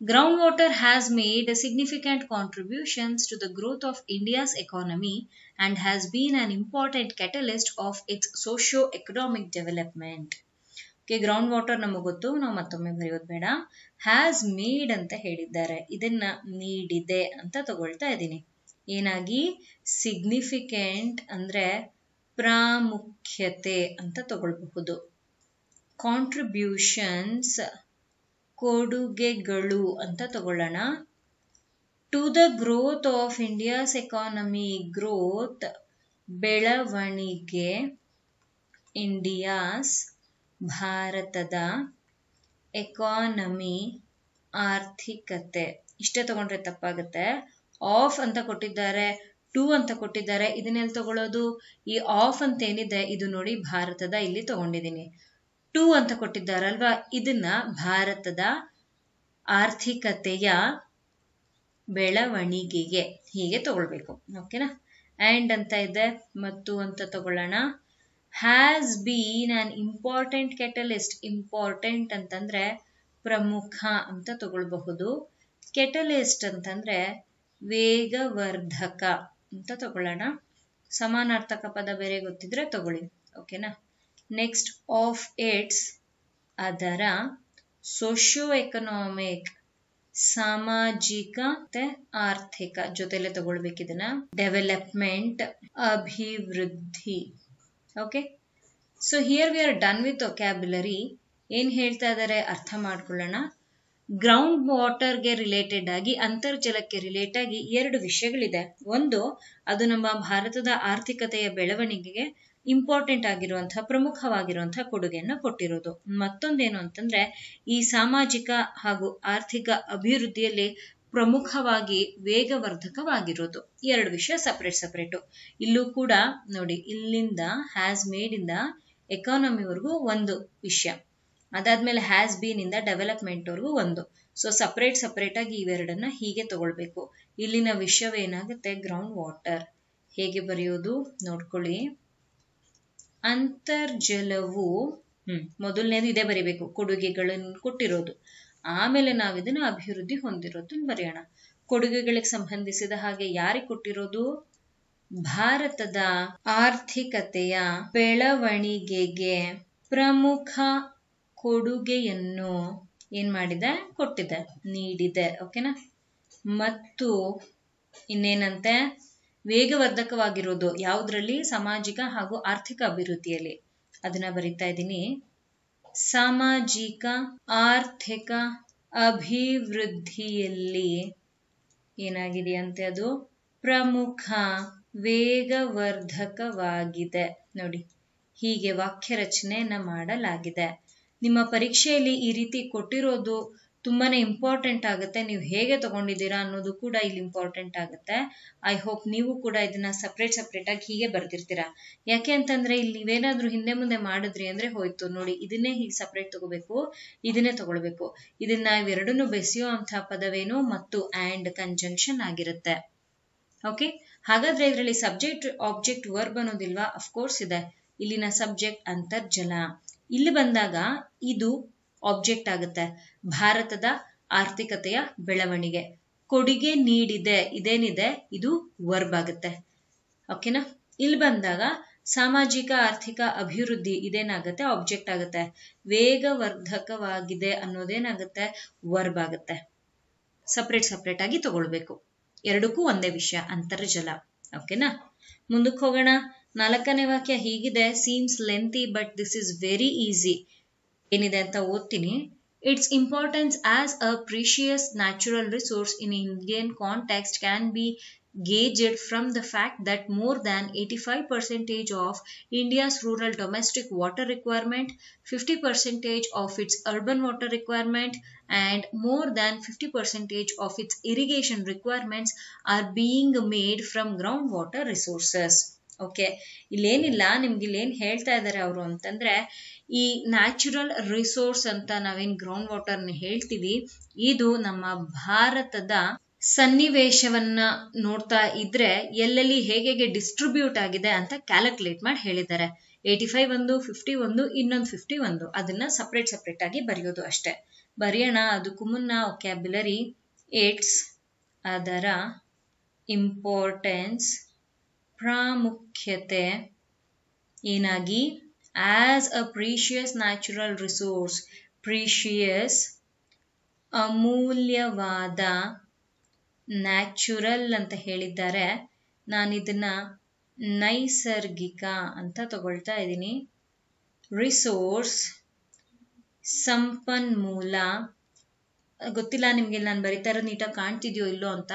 Groundwater has made significant contributions to the growth of India's economy and has been an important catalyst of its socio-economic development. Okay, groundwater ನಮಗೆ ಗೊತ್ತು, ನಾವು ಮತ್ತೊಮ್ಮೆ ಬರೆಯೋದು ಬೇಡ. ಹ್ಯಾಸ್ ಮೇಡ್ ಅಂತ ಹೇಳಿದ್ದಾರೆ, ಇದನ್ನ ನೀಡಿದೆ ಅಂತ ತಗೊಳ್ತಾ ಇದ್ದೀನಿ. ಏನಾಗಿ? ಸಿಗ್ನಿಫಿಕೆಂಟ್ ಅಂದ್ರೆ ಪ್ರಾಮುಖ್ಯತೆ ಅಂತ ತಗೊಳ್ಬಹುದು. ಕಾಂಟ್ರಿಬ್ಯೂಷನ್ಸ್ ಕೊಡುಗೆಗಳು ಅಂತ ತಗೊಳ್ಳೋಣ. To the growth of India's economy, growth ಬೆಳವಣಿಗೆ, ಇಂಡಿಯಾಸ್ ಭಾರತದ, ಎಕಾನಮಿ ಆರ್ಥಿಕತೆ. ಇಷ್ಟೇ ತಗೊಂಡ್ರೆ ತಪ್ಪಾಗುತ್ತೆ. ಆಫ್ ಅಂತ ಕೊಟ್ಟಿದ್ದಾರೆ, ಟು ಅಂತ ಕೊಟ್ಟಿದ್ದಾರೆ, ಇದನ್ನೆಲ್ಲಿ ತಗೊಳ್ಳೋದು? ಈ ಆಫ್ ಅಂತ ಏನಿದೆ ಇದು ನೋಡಿ ಭಾರತದ, ಇಲ್ಲಿ ತಗೊಂಡಿದ್ದೀನಿ. ಟು ಅಂತ ಕೊಟ್ಟಿದ್ದಾರಲ್ವಾ, ಇದನ್ನ ಭಾರತದ ಆರ್ಥಿಕತೆಯ ಬೆಳವಣಿಗೆಗೆ ಹೀಗೆ ತಗೊಳ್ಬೇಕು. ಓಕೆನಾ? ಅಂಡ್ ಅಂತ ಇದೆ, ಮತ್ತು ಅಂತ ತಗೊಳ್ಳೋಣ. Has been an important catalyst. Important ಅಂತಂದ್ರೆ ಪ್ರಮುಖ ಅಂತ ತಗೊಳ್ಬಹುದು. ಕೆಟಲಿಸ್ಟ್ ಅಂತಂದ್ರೆ ವೇಗವರ್ಧಕ ಅಂತ ತಗೊಳ್ಳೋಣ. ಸಮಾನಾರ್ಥಕ ಪದ ಬೇರೆ ಗೊತ್ತಿದ್ರೆ ತಗೊಳ್ಳಿ. ಓಕೆನಾ? ನೆಕ್ಸ್ಟ್, ಆಫ್ ಇಟ್ಸ್, ಅದರ, ಸೋಶಿಯೋ ಎಕನಾಮಿಕ್ ಸಾಮಾಜಿಕ ಮತ್ತೆ ಆರ್ಥಿಕ ಜೊತೆಲೆ ತಗೊಳ್ಬೇಕಿದನ್ನ, ಡೆವಲಪ್ಮೆಂಟ್ ಅಭಿವೃದ್ಧಿ. Okay, so here we are done with vocabulary. ಏನ್ ಹೇಳ್ತಾ ಇದ್ದಾರೆ ಅರ್ಥ ಮಾಡ್ಕೊಳ್ಳೋಣ. ಗ್ರೌಂಡ್ ವಾಟರ್ಗೆ ರಿಲೇಟೆಡ್ ಆಗಿ, ಅಂತರ್ಜಲಕ್ಕೆ ರಿಲೇಟ್ ಆಗಿ 2 ವಿಷಯಗಳಿದೆ. ಒಂದು, ಅದು ನಮ್ಮ ಭಾರತದ ಆರ್ಥಿಕತೆಯ ಬೆಳವಣಿಗೆಗೆ ಇಂಪಾರ್ಟೆಂಟ್ ಆಗಿರುವಂತಹ, ಪ್ರಮುಖವಾಗಿರುವಂತಹ ಕೊಡುಗೆಯನ್ನು ಕೊಟ್ಟಿರೋದು. ಮತ್ತೊಂದೇನು ಅಂತಂದ್ರೆ ಈ ಸಾಮಾಜಿಕ ಹಾಗೂ ಆರ್ಥಿಕ ಅಭಿವೃದ್ಧಿಯಲ್ಲಿ ಪ್ರಮುಖವಾಗಿ ವೇಗವರ್ಧಕವಾಗಿರೋದು. 2 ವಿಷಯ ಸಪ್ರೇಟು. ಇಲ್ಲೂ ಕೂಡ ನೋಡಿ, ಇಲ್ಲಿಂದ ಹ್ಯಾಸ್ ಮೇಡ್ ಇಂದ ಎಕಾನಮಿವರೆಗೂ ಒಂದು ವಿಷಯ, ಅದಾದ್ಮೇಲೆ ಹ್ಯಾಸ್ ಬೀನ್ ಇಂದ ಡೆವಲಪ್ಮೆಂಟ್ ವರೆಗೂ ಒಂದು. ಸೊ ಸಪ್ರೇಟ್ ಆಗಿ ಇವೆರಡನ್ನ ಹೀಗೆ ತಗೊಳ್ಬೇಕು. ಇಲ್ಲಿನ ವಿಷಯವೇನಾಗುತ್ತೆ, ಗ್ರೌಂಡ್ ವಾಟರ್. ಹೇಗೆ ಬರೆಯೋದು ನೋಡ್ಕೊಳ್ಳಿ. ಅಂತರ್ಜಲವು, ಮೊದಲನೇದು ಇದೇ ಬರೀಬೇಕು, ಕೊಡುಗೆಗಳನ್ನು ಕೊಟ್ಟಿರೋದು. ಆಮೇಲೆ ನಾವು ಇದನ್ನ ಅಭಿವೃದ್ಧಿ ಹೊಂದಿರೋದನ್ನ ಬರೆಯೋಣ. ಕೊಡುಗೆಗಳಿಗೆ ಸಂಬಂಧಿಸಿದ ಹಾಗೆ ಯಾರಿಗೆ ಕೊಟ್ಟಿರೋದು? ಭಾರತದ ಆರ್ಥಿಕತೆಯ ಬೆಳವಣಿಗೆಗೆ ಪ್ರಮುಖ ಕೊಡುಗೆಯನ್ನು ಏನ್ ಮಾಡಿದೆ? ಕೊಟ್ಟಿದೆ, ನೀಡಿದೆ. ಓಕೆನಾ? ಮತ್ತು ಇನ್ನೇನಂತೆ, ವೇಗವರ್ಧಕವಾಗಿರೋದು ಯಾವುದ್ರಲ್ಲಿ? ಸಾಮಾಜಿಕ ಹಾಗೂ ಆರ್ಥಿಕ ಅಭಿವೃದ್ಧಿಯಲ್ಲಿ. ಅದನ್ನ ಬರಿತಾ ಇದ್ದೀನಿ. ಸಾಮಾಜಿಕ ಆರ್ಥಿಕ ಅಭಿವೃದ್ಧಿಯಲ್ಲಿ ಏನಾಗಿದೆಯಂತೆ? ಅದು ಪ್ರಮುಖ ವೇಗವರ್ಧಕವಾಗಿದೆ. ನೋಡಿ, ಹೀಗೆ ವಾಕ್ಯ ರಚನೆಯನ್ನ ಮಾಡಲಾಗಿದೆ. ನಿಮ್ಮ ಪರೀಕ್ಷೆಯಲ್ಲಿ ಈ ರೀತಿ ಕೊಟ್ಟಿರೋದು ತುಂಬಾನೇ ಇಂಪಾರ್ಟೆಂಟ್ ಆಗುತ್ತೆ. ನೀವು ಹೇಗೆ ತಗೊಂಡಿದ್ದೀರಾ ಅನ್ನೋದು ಕೂಡ ಇಲ್ಲಿ ಇಂಪಾರ್ಟೆಂಟ್ ಆಗುತ್ತೆ. ಐ ಹೋಪ್ ನೀವು ಕೂಡ ಇದನ್ನ ಸಪ್ರೇಟ್ ಆಗಿ ಹೀಗೆ ಬರ್ದಿರ್ತೀರಾ. ಯಾಕೆ ಅಂತಂದ್ರೆ ಇಲ್ಲಿ ನೀವೇನಾದ್ರೂ ಹಿಂದೆ ಮುಂದೆ ಮಾಡಿದ್ರಿ ಅಂದ್ರೆ ಹೋಯ್ತು. ನೋಡಿ, ಇದನ್ನೇ ಹೀಗೆ ಸಪ್ರೇಟ್ ತಗೋಬೇಕು, ಇದನ್ನೇ ತಗೊಳ್ಬೇಕು. ಇದನ್ನ ಇವೆರಡನ್ನು ಬೆಸೆಯೋ ಅಂತ ಪದವೇನು? ಮತ್ತು ಆ್ಯಂಡ್ ಕಂಜಂಕ್ಷನ್ ಆಗಿರುತ್ತೆ. ಓಕೆ, ಹಾಗಾದ್ರೆ ಇದರಲ್ಲಿ ಸಬ್ಜೆಕ್ಟ್ ಆಬ್ಜೆಕ್ಟ್ ವರ್ಬ್ ಅನ್ನೋದಿಲ್ವಾ? ಅಫ್ಕೋರ್ಸ್ ಇದೆ. ಇಲ್ಲಿನ ಸಬ್ಜೆಕ್ಟ್ ಅಂತರ್ಜಲ. ಇಲ್ಲಿ ಬಂದಾಗ ಇದು ಆಬ್ಜೆಕ್ಟ್ ಆಗುತ್ತೆ. ಭಾರತದ ಆರ್ಥಿಕತೆಯ ಬೆಳವಣಿಗೆ, ಕೊಡುಗೆ ನೀಡಿದೆ, ಇದೇನಿದೆ ಇದು ವರ್ಬ್ ಆಗುತ್ತೆ. ಓಕೆನಾ? ಇಲ್ಲಿ ಬಂದಾಗ ಸಾಮಾಜಿಕ ಆರ್ಥಿಕ ಅಭಿವೃದ್ಧಿ ಇದೇನಾಗುತ್ತೆ? ಆಬ್ಜೆಕ್ಟ್ ಆಗುತ್ತೆ. ವೇಗವರ್ಧಕವಾಗಿದೆ ಅನ್ನೋದೇನಾಗುತ್ತೆ? ವರ್ಬ್ ಆಗುತ್ತೆ. ಸಪ್ರೇಟ್ ಆಗಿ ತಗೊಳ್ಬೇಕು. ಎರಡಕ್ಕೂ ಒಂದೇ ವಿಷಯ, ಅಂತರ್ಜಲ. ಓಕೆನಾ? ಮುಂದಕ್ಕೆ ಹೋಗೋಣ. 4ನೇ ವಾಕ್ಯ ಹೀಗಿದೆ. Seems lengthy but this is very easy. ಏನಿದೆ ಅಂತ ಓದ್ತೀನಿ. Its importance as a precious natural resource in Indian context can be gauged from the fact that more than 85% of India's rural domestic water requirement, 50% of its urban water requirement, and more than 50% of its irrigation requirements are being made from groundwater resources. Okay, ಇಲ್ಲೇನಿಲ್ಲ, ನಿಮ್ಗೆ ಇಲ್ಲೇನು ಹೇಳ್ತಾ ಇದ್ದಾರೆ ಅವರು ಅಂತಂದ್ರೆ, ಈ natural resource ಅಂತ ನಾವೇನ್ ಗ್ರೌಂಡ್ ವಾಟರ್ನ ಹೇಳ್ತೀವಿ, ಇದು ನಮ್ಮ ಭಾರತದ ಸನ್ನಿವೇಶವನ್ನ ನೋಡ್ತಾ ಇದ್ರೆ ಎಲ್ಲೆಲ್ಲಿ ಹೇಗೆ ಡಿಸ್ಟ್ರಿಬ್ಯೂಟ್ ಆಗಿದೆ ಅಂತ ಕ್ಯಾಲ್ಕುಲೇಟ್ ಮಾಡಿ ಹೇಳಿದ್ದಾರೆ. 85 ಒಂದು, 50 ಒಂದು, ಇನ್ನೊಂದು 50 ಒಂದು, ಅದನ್ನ ಸಪ್ರೇಟ್ ಆಗಿ ಬರೆಯೋದು ಅಷ್ಟೇ. ಬರೆಯೋಣ. ಅದಕ್ಕೂ ಮುನ್ನ ಒಕ್ಯಾಬ್ಯುಲರಿ, ಇಟ್ಸ್, ಅದರ ಇಂಪಾರ್ಟೆನ್ಸ್, ಪ್ರಾಮುಖ್ಯತೆ, ಏನಾಗಿ, as a precious natural resource, precious ಅಮೂಲ್ಯವಾದ, ನ್ಯಾಚುರಲ್ ಅಂತ ಹೇಳಿದ್ದಾರೆ, ನಾನಿದನ್ನ ನೈಸರ್ಗಿಕ ಅಂತ ತಗೊಳ್ತಾ ಇದ್ದೀನಿ. ರಿಸೋರ್ಸ್ ಸಂಪನ್ಮೂಲ, ಗೊತ್ತಿಲ್ಲ ನಿಮ್ಗೆ ನಾನು ಬರಿತಾ ಇರೋದು ನೀಟಾಗಿ ಕಾಣ್ತಿದ್ಯೋ ಇಲ್ಲೋ ಅಂತ,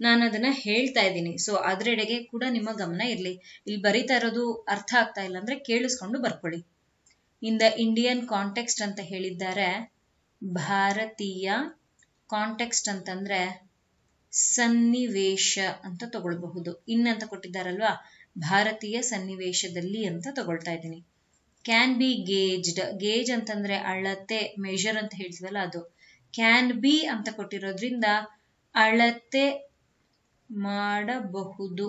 ನಾನು ಅದನ್ನ ಹೇಳ್ತಾ ಇದ್ದೀನಿ. ಸೊ ಅದ್ರೆಡೆಗೆ ಕೂಡ ನಿಮ್ಮ ಗಮನ ಇರಲಿ. ಇಲ್ಲಿ ಬರಿತಾ ಇರೋದು ಅರ್ಥ ಆಗ್ತಾ ಇಲ್ಲ ಅಂದ್ರೆ ಕೇಳಿಸ್ಕೊಂಡು ಬರ್ಕೊಳ್ಳಿ. ಇನ್ ದ ಇಂಡಿಯನ್ ಕಾಂಟೆಕ್ಸ್ಟ್ ಅಂತ ಹೇಳಿದ್ದಾರೆ. ಭಾರತೀಯ ಕಾಂಟೆಕ್ಸ್ಟ್ ಅಂತಂದ್ರೆ ಸನ್ನಿವೇಶ ಅಂತ ತಗೊಳ್ಬಹುದು. ಇನ್ನಂತ ಕೊಟ್ಟಿದ್ದಾರಲ್ವಾ, ಭಾರತೀಯ ಸನ್ನಿವೇಶದಲ್ಲಿ ಅಂತ ತಗೊಳ್ತಾ ಇದ್ದೀನಿ. ಕ್ಯಾನ್ ಬಿ ಗೇಜ್ಡ್, ಗೇಜ್ ಅಂತಂದ್ರೆ ಅಳತೆ, ಮೆಜರ್ ಅಂತ ಹೇಳ್ತೀವಲ್ಲ ಅದು. ಕ್ಯಾನ್ ಬಿ ಅಂತ ಕೊಟ್ಟಿರೋದ್ರಿಂದ ಅಳತೆ ಮಾಡಬಹುದು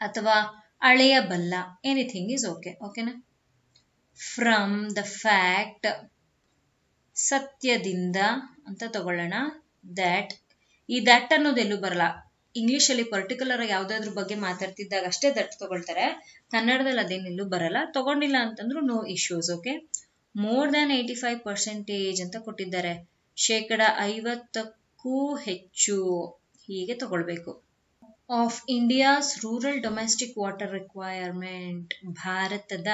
ಅಥವಾ ಅಳೆಯಬಲ್ಲ, ಎನಿಥಿಂಗ್ ಇಸ್ ಓಕೆ. ಓಕೆನಾ? ಫ್ರಮ್ ದ ಫ್ಯಾಕ್ಟ್, ಸತ್ಯದಿಂದ ಅಂತ ತಗೊಳ್ಳೋಣ. ದ್ಯಾಟ್, ಈ ದಟ್ ಅನ್ನೋದು ಎಲ್ಲೂ ಬರಲ್ಲ. ಇಂಗ್ಲಿಷ್ ಅಲ್ಲಿ ಪರ್ಟಿಕ್ಯುಲರ್ ಯಾವ್ದಾದ್ರ ಬಗ್ಗೆ ಮಾತಾಡ್ತಿದ್ದಾಗ ಅಷ್ಟೇ ದಟ್ ತಗೊಳ್ತಾರೆ. ಕನ್ನಡದಲ್ಲಿ ಅದೇನೆಲ್ಲೂ ಬರಲ್ಲ. ತಗೊಂಡಿಲ್ಲ ಅಂತಂದ್ರೂ no issues. Okay. More than 85% ಅಂತ ಕೊಟ್ಟಿದ್ದಾರೆ. 50%ಕ್ಕೂ ಹೆಚ್ಚು, ಹೀಗೆ ತಗೊಳ್ಬೇಕು. Of India's rural domestic water requirement, ಭಾರತದ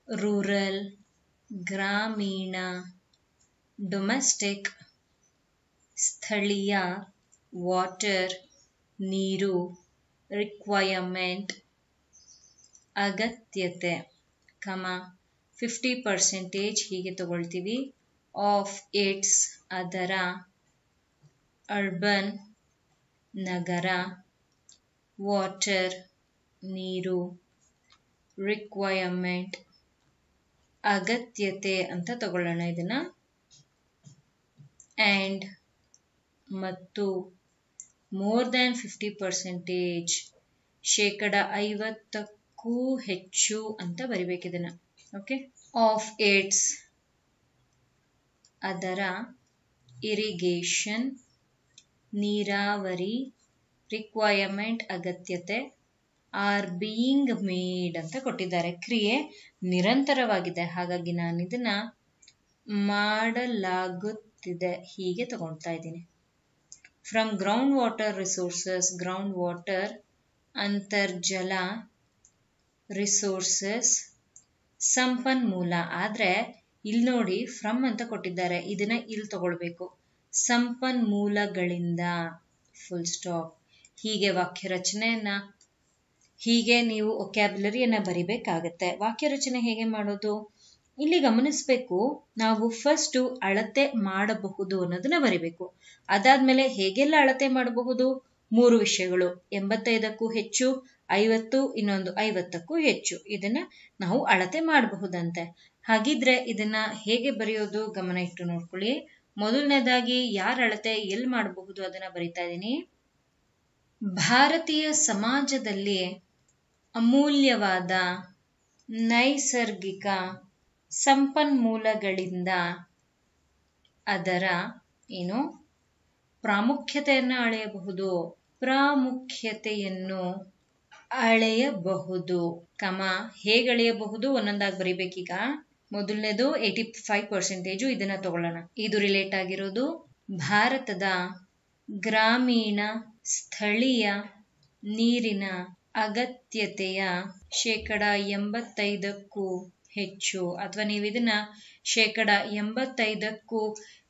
ರೂರಲ್, ಗ್ರಾಮೀಣ, ಡೊಮೆಸ್ಟಿಕ್, ಸ್ಥಳೀಯ, ವಾಟರ್, ನೀರು, ರಿಕ್ವೈರ್ಮೆಂಟ್, ಅಗತ್ಯತೆ, 50% ಹೀಗೆ ತಗೊಳ್ತೀವಿ. ಆಫ್ ಇಟ್ಸ್, ಅದರ, ಅರ್ಬನ್, ನಗರ, ವಾಟರ್, ನೀರು, ರಿಕ್ವೈರ್ಮೆಂಟ್, ಅಗತ್ಯತೆ ಅಂತ ತಗೊಳ್ಳೋಣ ಇದನ್ನ. ಆ್ಯಂಡ್, ಮತ್ತು, ಮೋರ್ ದ್ಯಾನ್ 50%, 50%ಕ್ಕೂ ಹೆಚ್ಚು ಅಂತ ಬರಿಬೇಕಿದನ್ನ. ಓಕೆ. ಆಫ್ ಇಟ್ಸ್, ಅದರ, ಇರಿಗೇಷನ್, ನೀರಾವರಿ, ರಿಕ್ವೈರ್ಮೆಂಟ್, ಅಗತ್ಯತೆ, ಆರ್ ಬೀಯಿಂಗ್ ಮೇಡ್ ಅಂತ ಕೊಟ್ಟಿದ್ದಾರೆ. ಕ್ರಿಯೆ ನಿರಂತರವಾಗಿದೆ, ಹಾಗಾಗಿ ನಾನು ಇದನ್ನ ಮಾಡಲಾಗುತ್ತಿದೆ ಹೀಗೆ ತಗೊಳ್ತಾ ಇದ್ದೀನಿ. From ground water resources, ground water, ಅಂತರ್ಜಲ, ರಿಸೋರ್ಸಸ್, ಸಂಪನ್ಮೂಲ. ಆದ್ರೆ ಇಲ್ಲಿ ನೋಡಿ ಫ್ರಮ್ ಅಂತ ಕೊಟ್ಟಿದ್ದಾರೆ, ಇದನ್ನ ಇಲ್ಲಿ ತಗೊಳ್ಬೇಕು. ಸಂಪನ್ಮೂಲಗಳಿಂದ, ಫುಲ್ ಸ್ಟಾಪ್. ಹೀಗೆ ವಾಕ್ಯ ರಚನೆಯನ್ನ, ಹೀಗೆ ನೀವು ಒಕ್ಯಾಬ್ಯುಲರಿಯನ್ನ ಬರಿಬೇಕಾಗತ್ತೆ. ವಾಕ್ಯ ರಚನೆ ಹೇಗೆ ಮಾಡೋದು ಇಲ್ಲಿ ಗಮನಿಸಬೇಕು. ನಾವು ಫಸ್ಟ್ ಅಳತೆ ಮಾಡಬಹುದು ಅನ್ನೋದನ್ನ ಬರಿಬೇಕು. ಅದಾದ್ಮೇಲೆ ಹೇಗೆಲ್ಲ ಅಳತೆ ಮಾಡಬಹುದು, 3 ವಿಷಯಗಳು, 85ಕ್ಕೂ ಹೆಚ್ಚು, 50, ಇನ್ನೊಂದು 50ಕ್ಕೂ ಹೆಚ್ಚು, ಇದನ್ನ ನಾವು ಅಳತೆ ಮಾಡಬಹುದಂತೆ. ಹಾಗಿದ್ರೆ ಇದನ್ನ ಹೇಗೆ ಬರೆಯೋದು ಗಮನ ಇಟ್ಟು ನೋಡ್ಕೊಳ್ಳಿ. ಮೊದಲನೇದಾಗಿ ಯಾರ ಅಳತೆ ಎಲ್ಲಿ ಮಾಡಬಹುದು ಅದನ್ನ ಬರಿತಾ ಇದ್ದೀನಿ. ಭಾರತೀಯ ಸಮಾಜದಲ್ಲಿ ಅಮೂಲ್ಯವಾದ ನೈಸರ್ಗಿಕ ಸಂಪನ್ಮೂಲಗಳಿಂದ ಅದರ ಏನು ಪ್ರಾಮುಖ್ಯತೆಯನ್ನು ಅಳೆಯಬಹುದು, ಪ್ರಾಮುಖ್ಯತೆಯನ್ನು ಅಳೆಯಬಹುದು, ಹೇಗೆ ಅಳೆಯಬಹುದು ಒಂದೊಂದಾಗಿ ಬರಿಬೇಕೀಗ. ಮೊದಲನೇದು 85%, ಇದನ್ನ ತಗೊಳ್ಳೋಣ. ಇದು ರಿಲೇಟ್ ಆಗಿರೋದು ಭಾರತದ ಗ್ರಾಮೀಣ, ಸ್ಥಳೀಯ ನೀರಿನ ಅಗತ್ಯತೆಯ 85%ಕ್ಕೂ ಹೆಚ್ಚು, ಅಥವಾ ನೀವು ಇದನ್ನ 85%ಕ್ಕೂ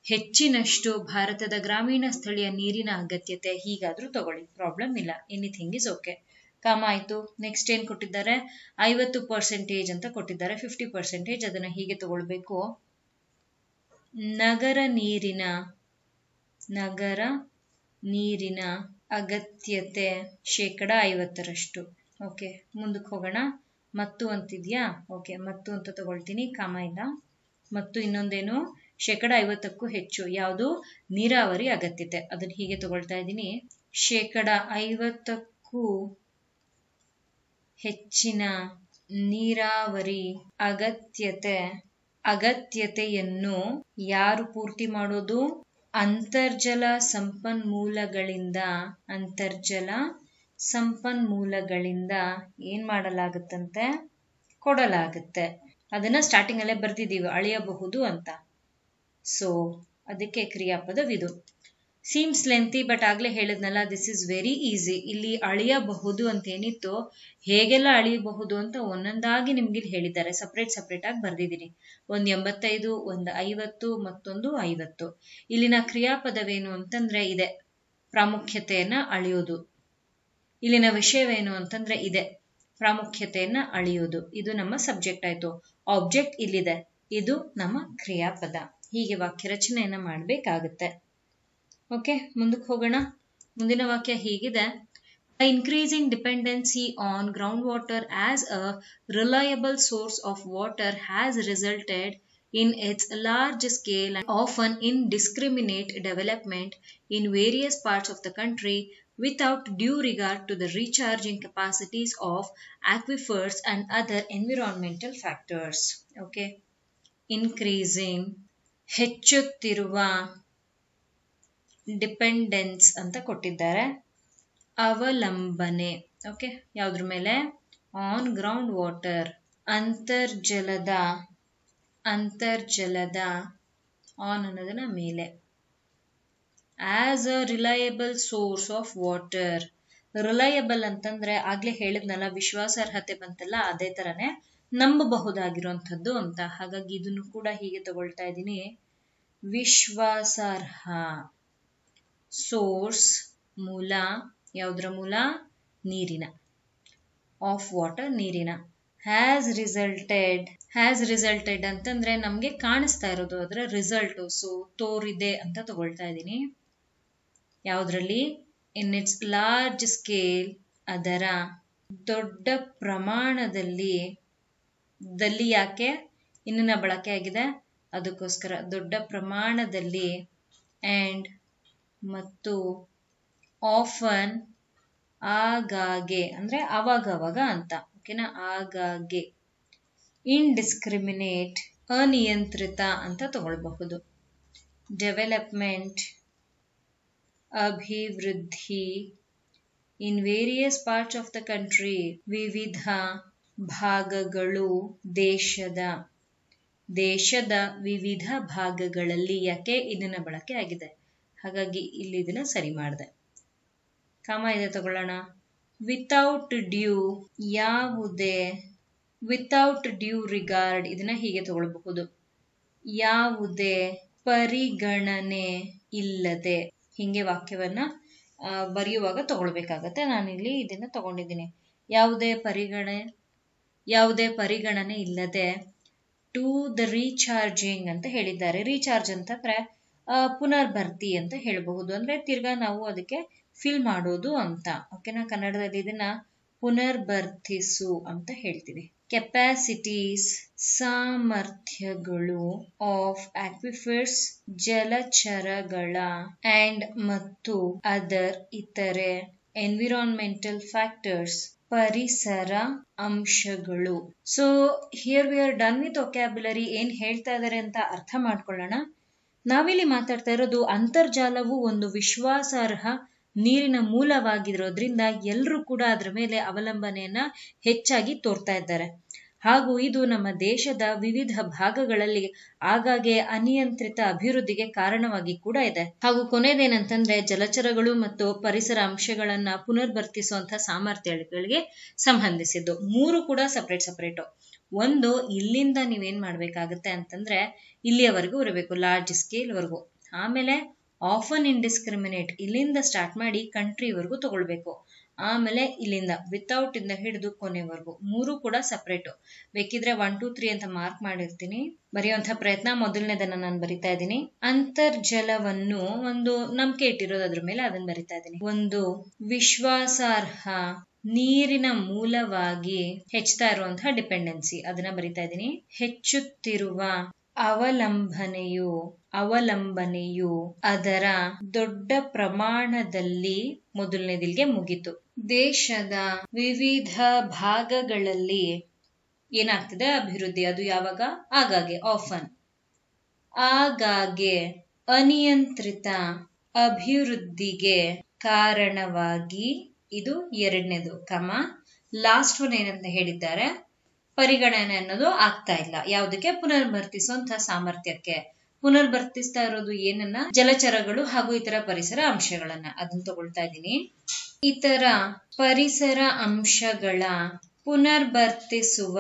ಹೆಚ್ಚಿನಷ್ಟು ಭಾರತದ ಗ್ರಾಮೀಣ ಸ್ಥಳೀಯ ನೀರಿನ ಅಗತ್ಯತೆ. ಹೀಗಾದ್ರೂ ತಗೊಳ್ಳಿ, ಪ್ರಾಬ್ಲಮ್ ಇಲ್ಲ, ಎನಿಥಿಂಗ್ ಇಸ್ ಓಕೆ. ಕಾಮ ಆಯ್ತು. ನೆಕ್ಸ್ಟ್ ಏನ್ ಕೊಟ್ಟಿದ್ದಾರೆ, 50% ಅಂತ ಕೊಟ್ಟಿದ್ದಾರೆ. 50% ಅದನ್ನ ಹೀಗೆ ತಗೊಳ್ಬೇಕು. ನಗರ ನೀರಿನ ಅಗತ್ಯತೆ 50%. ಓಕೆ, ಮುಂದಕ್ಕೆ ಹೋಗೋಣ. ಮತ್ತು ಅಂತಿದ್ಯಾ, ಓಕೆ, ಮತ್ತು ಅಂತ ತಗೊಳ್ತೀನಿ, ಕಾಮ ಇಲ್ಲ. ಮತ್ತು ಇನ್ನೊಂದೇನು, 50%ಕ್ಕೂ ಹೆಚ್ಚು. ಯಾವುದು, ನೀರಾವರಿ ಅಗತ್ಯತೆ. ಅದನ್ನ ಹೀಗೆ ತಗೊಳ್ತಾ ಇದ್ದೀನಿ. 50%ಕ್ಕೂ ಹೆಚ್ಚಿನ ನೀರಾವರಿ ಅಗತ್ಯತೆಯನ್ನು ಯಾರು ಪೂರ್ತಿ ಮಾಡೋದು, ಅಂತರ್ಜಲ ಸಂಪನ್ಮೂಲಗಳಿಂದ ಏನ್ ಮಾಡಲಾಗುತ್ತಂತೆ, ಕೊಡಲಾಗುತ್ತೆ. ಅದನ್ನ ಸ್ಟಾರ್ಟಿಂಗ್ ಅಲ್ಲೇ ಬರ್ದಿದ್ದೀವಿ, ಅಳೆಯಬಹುದು ಅಂತ. ಸೊ ಅದಕ್ಕೆ ಕ್ರಿಯಾಪದವಿದು. ಸೀಮ್ಸ್ ಲೆಂತಿ, ಬಟ್ ಆಗ್ಲೇ ಹೇಳಿದ್ನಲ್ಲ, ದಿಸ್ ಇಸ್ ವೆರಿ ಈಸಿ. ಇಲ್ಲಿ ಅಳೆಯಬಹುದು ಅಂತ ಏನಿತ್ತು, ಹೇಗೆಲ್ಲ ಅಳೆಯಬಹುದು ಅಂತ ಒಂದೊಂದಾಗಿ ನಿಮ್ಗೆ ಹೇಳಿದ್ದಾರೆ. ಸಪ್ರೇಟ್ ಆಗಿ ಬರ್ದಿದ್ದೀನಿ. ಒಂದು 85, ಒಂದು 50, ಮತ್ತೊಂದು 50. ಇಲ್ಲಿನ ಕ್ರಿಯಾಪದವೇನು ಅಂತಂದ್ರೆ ಇದೆ, ಪ್ರಾಮುಖ್ಯತೆಯನ್ನ ಅಳೆಯೋದು. ಇಲ್ಲಿನ ವಿಷಯವೇನು ಅಂತಂದ್ರೆ ಇದೆ, ಪ್ರಾಮುಖ್ಯತೆಯನ್ನ ಅಳೆಯೋದು. ಇದು ನಮ್ಮ ಸಬ್ಜೆಕ್ಟ್ ಆಯ್ತು. ಆಬ್ಜೆಕ್ಟ್ ಇಲ್ಲಿದೆ, ಇದು ನಮ್ಮ ಕ್ರಿಯಾಪದ. ಹೀಗೆ ವಾಕ್ಯ ರಚನೆಯನ್ನ ಮಾಡಬೇಕಾಗುತ್ತೆ. ಓಕೆ, ಮುಂದಕ್ಕೆ ಹೋಗೋಣ. ಮುಂದಿನ ವಾಕ್ಯ ಹೀಗಿದೆ. The increasing dependency on groundwater as a reliable source of water has resulted in its large scale and often indiscriminate development in various parts of the country without due regard to the recharging capacities of aquifers and other environmental factors. Okay, increasing, ಹೆಚ್ಚುತ್ತಿರುವ, dependence ಅಂತ ಕೊಟ್ಟಿದ್ದಾರೆ, ಅವಲಂಬನೆ. Okay, ಯಾವ್ದ್ರ ಮೇಲೆ, on ground water, ಅಂತರ್ಜಲದ on ಅನ್ನೋದನ್ನ ಮೇಲೆ. As a reliable source of water. Reliable ಅಂತಂದ್ರೆ ಆಗ್ಲೇ ಹೇಳಿದ್ನಲ್ಲ, ವಿಶ್ವಾಸಾರ್ಹತೆ ಬಂತಲ್ಲ, ಅದೇ ತರನೇ ನಂಬಬಹುದಾಗಿರುವಂಥದ್ದು ಅಂತ. ಹಾಗಾಗಿ ಇದನ್ನು ಕೂಡ ಹೀಗೆ ತಗೊಳ್ತಾ ಇದ್ದೀನಿ, ವಿಶ್ವಾಸಾರ್ಹ. ಸೋರ್ಸ್, ಮೂಲ, ಯಾವುದರ ಮೂಲ, ನೀರಿನ, ಆಫ್ ವಾಟರ್, ನೀರಿನ. ಹ್ಯಾಸ್ ರಿಸಲ್ಟೆಡ್ ಅಂತಂದ್ರೆ ನಮ್ಗೆ ಕಾಣಿಸ್ತಾ ಇರೋದು, ಅದರ ರಿಸಲ್ಟ್. ಸೊ ತೋರಿದೆ ಅಂತ ತಗೊಳ್ತಾ ಇದ್ದೀನಿ. ಯಾವುದ್ರಲ್ಲಿ, ಇನ್ ಇಟ್ಸ್ ಲಾರ್ಜ್ ಸ್ಕೇಲ್, ಅದರ ದೊಡ್ಡ ಪ್ರಮಾಣದಲ್ಲಿ. ಯಾಕೆ ಇನ್ನಿನ ಬಳಕೆ ಆಗಿದೆ, ಅದಕ್ಕೋಸ್ಕರ ದೊಡ್ಡ ಪ್ರಮಾಣದಲ್ಲಿ. ಅಂಡ್, ಮತ್ತು, ಆಫನ್, ಆಗಾಗ್ಗೆ ಅಂದ್ರೆ ಅವಾಗವಾಗ ಅಂತ. ಓಕೆನಾ, ಆಗಾಗ್ಗೆ. ಇಂಡಿಸ್ಕ್ರಿಮಿನೇಟ್, ಅನಿಯಂತ್ರಿತ ಅಂತ ತಗೊಳ್ಬಹುದು. ಡೆವಲಪ್ಮೆಂಟ್, ಅಭಿವೃದ್ಧಿ. In various parts of the country, ವಿವಿಧ ಭಾಗಗಳು, ದೇಶದ ವಿವಿಧ ಭಾಗಗಳಲ್ಲಿ. ಯಾಕೆ ಇದನ್ನ ಬಳಕೆ ಆಗಿದೆ, ಹಾಗಾಗಿ ಇಲ್ಲಿ ಇದನ್ನ ಸರಿ ಮಾಡಿದೆ. ಕಾಮ ಇದೆ ತಗೊಳ್ಳೋಣ. ವಿತೌಟ್ ಡ್ಯೂ, ಯಾವುದೇ, ವಿತೌಟ್ ಡ್ಯೂ ರಿಗಾರ್ಡ್, ಇದನ್ನ ಹೀಗೆ ತಗೊಳ್ಬಹುದು, ಯಾವುದೇ ಪರಿಗಣನೆ ಇಲ್ಲದೆ. ಹಿಂಗೆ ವಾಕ್ಯವನ್ನ ಬರೆಯುವಾಗ ತಗೊಳ್ಬೇಕಾಗತ್ತೆ. ನಾನಿಲ್ಲಿ ಇದನ್ನ ತಗೊಂಡಿದ್ದೀನಿ. ಯಾವುದೇ ಪರಿಗಣನೆ ಇಲ್ಲದೆ. ಟು ದ ರೀಚಾರ್ಜಿಂಗ್ ಅಂತ ಹೇಳಿದ್ದಾರೆ. ರೀಚಾರ್ಜ್ ಅಂತಂದ್ರೆ ಪುನರ್ಭರ್ತಿ ಅಂತ ಹೇಳಬಹುದು. ಅಂದ್ರೆ ತಿರ್ಗಾ ನಾವು ಅದಕ್ಕೆ ಫಿಲ್ ಮಾಡೋದು ಅಂತ. ಓಕೆನಾ, ಕನ್ನಡದಲ್ಲಿ ಇದನ್ನ ಪುನರ್ಭರ್ತಿಸು ಅಂತ ಹೇಳ್ತೀವಿ. ಕೆಪಾಸಿಟೀಸ್, ಸಾಮರ್ಥ್ಯಗಳು. ಆಫ್ ಆಕ್ವಿಫರ್ಸ್, ಜಲಚರಗಳ. ಅಂಡ್, ಮತ್ತು. ಅದರ್, ಇತರೆ. ಎನ್ವಿರಾನ್ಮೆಂಟಲ್ ಫ್ಯಾಕ್ಟರ್ಸ್, ಪರಿಸರ ಅಂಶಗಳು. So here we are done with vocabulary. ಏನ್ ಹೇಳ್ತಾ ಇದಾರೆ ಅಂತ ಅರ್ಥ ಮಾಡ್ಕೊಳ್ಳೋಣ. ನಾವಿಲ್ಲಿ ಮಾತಾಡ್ತಾ ಇರೋದು, ಅಂತರ್ಜಾಲವು ಒಂದು ವಿಶ್ವಾಸಾರ್ಹ ನೀರಿನ ಮೂಲವಾಗಿರೋದ್ರಿಂದ ಎಲ್ಲರೂ ಕೂಡ ಅದರ ಮೇಲೆ ಅವಲಂಬನೆಯನ್ನ ಹೆಚ್ಚಾಗಿ ತೋರ್ತಾ ಇದ್ದಾರೆ. ಹಾಗೂ ಇದು ನಮ್ಮ ದೇಶದ ವಿವಿಧ ಭಾಗಗಳಲ್ಲಿ ಆಗಾಗ್ಗೆ ಅನಿಯಂತ್ರಿತ ಅಭಿವೃದ್ಧಿಗೆ ಕಾರಣವಾಗಿ ಕೂಡ ಇದೆ. ಹಾಗೂ ಕೊನೆಯದೇನಂತಂದ್ರೆ, ಜಲಚರಗಳು ಮತ್ತು ಪರಿಸರ ಅಂಶಗಳನ್ನ ಪುನರ್ಭರ್ತಿಸುವಂತಹ ಸಾಮರ್ಥ್ಯಗಳಿಗೆ ಸಂಬಂಧಿಸಿದ್ದು. ಮೂರು ಕೂಡ ಸಪ್ರೇಟ್. ಒಂದು, ಇಲ್ಲಿಂದ ನೀವೇನ್ ಮಾಡ್ಬೇಕಾಗತ್ತೆ ಅಂತಂದ್ರೆ, ಇಲ್ಲಿಯವರೆಗೂ ಇರಬೇಕು, ಲಾರ್ಜ್ ಸ್ಕೇಲ್ ವರೆಗೂ. ಆಮೇಲೆ ಆಫನ್ ಇಂಡಿಸ್ಕ್ರಿಮಿನೇಟ್, ಇಲ್ಲಿಂದ ಸ್ಟಾರ್ಟ್ ಮಾಡಿ ಕಂಟ್ರಿವರೆಗೂ ತಗೊಳ್ಬೇಕು. ಆಮೇಲೆ ಇಲ್ಲಿಂದ ವಿತೌಟ್ ಇಂದ ಹಿಡಿದು ಕೊನೆವರೆಗೂ 3 ಕೂಡ ಸಪ್ರೇಟ್. ಬೇಕಿದ್ರೆ 1 2 3 ಅಂತ ಮಾರ್ಕ್ ಮಾಡಿರ್ತೀನಿ. ಬರೆಯುವಂತಹ ಪ್ರಯತ್ನ. ಮೊದಲನೇದನ್ನ ನಾನು ಬರಿತಾ ಇದ್ದೀನಿ. ಅಂತರ್ಜಲವನ್ನು ಒಂದು ನಂಬಿಕೆ ಇಟ್ಟಿರೋದು ಅದ್ರ ಮೇಲೆ, ಅದನ್ನ ಬರಿತಾ ಇದ್ದೀನಿ. ಒಂದು ವಿಶ್ವಾಸಾರ್ಹ ನೀರಿನ ಮೂಲವಾಗಿ ಹೆಚ್ಚುತ್ತಾ ಇರುವಂತಹ ಡಿಪೆಂಡೆನ್ಸಿ, ಅದನ್ನ ಬರಿತಾ ಇದ್ದೀನಿ. ಹೆಚ್ಚುತ್ತಿರುವ ಅವಲಂಬನೆಯು ಅದರ ದೊಡ್ಡ ಪ್ರಮಾಣದಲ್ಲಿ ಮೊದಲನೇದಿಲ್ಗೆ ಮುಗಿತು. ದೇಶದ ವಿವಿಧ ಭಾಗಗಳಲ್ಲಿ ಏನಾಗ್ತಿದೆ ಅಭಿವೃದ್ಧಿ, ಅದು ಯಾವಾಗ? ಆಗಾಗ್ಗೆ, ಆಫನ್. ಆಗಾಗ್ಗೆ ಅನಿಯಂತ್ರಿತ ಅಭಿವೃದ್ಧಿಗೆ ಕಾರಣವಾಗಿ, ಇದು ಎರಡನೇದು. ಲಾಸ್ಟ್ ಒನ್ ಏನಂತ ಹೇಳಿದ್ದಾರೆ? ಪರಿಗಣನೆ ಅನ್ನೋದು ಆಗ್ತಾ ಇಲ್ಲ. ಯಾವುದಕ್ಕೆ? ಪುನರ್ಭರ್ತಿಸುವಂತಹ ಸಾಮರ್ಥ್ಯಕ್ಕೆ. ಪುನರ್ಭರ್ತಿಸ್ತಾ ಇರೋದು ಏನನ್ನ? ಜಲಚರಗಳು ಹಾಗೂ ಇತರ ಪರಿಸರ ಅಂಶಗಳನ್ನ. ಅದನ್ನ ತಗೊಳ್ತಾ ಇದ್ದೀನಿ. ಇತರ ಪರಿಸರ ಅಂಶಗಳ ಪುನರ್ಭರ್ತಿಸುವ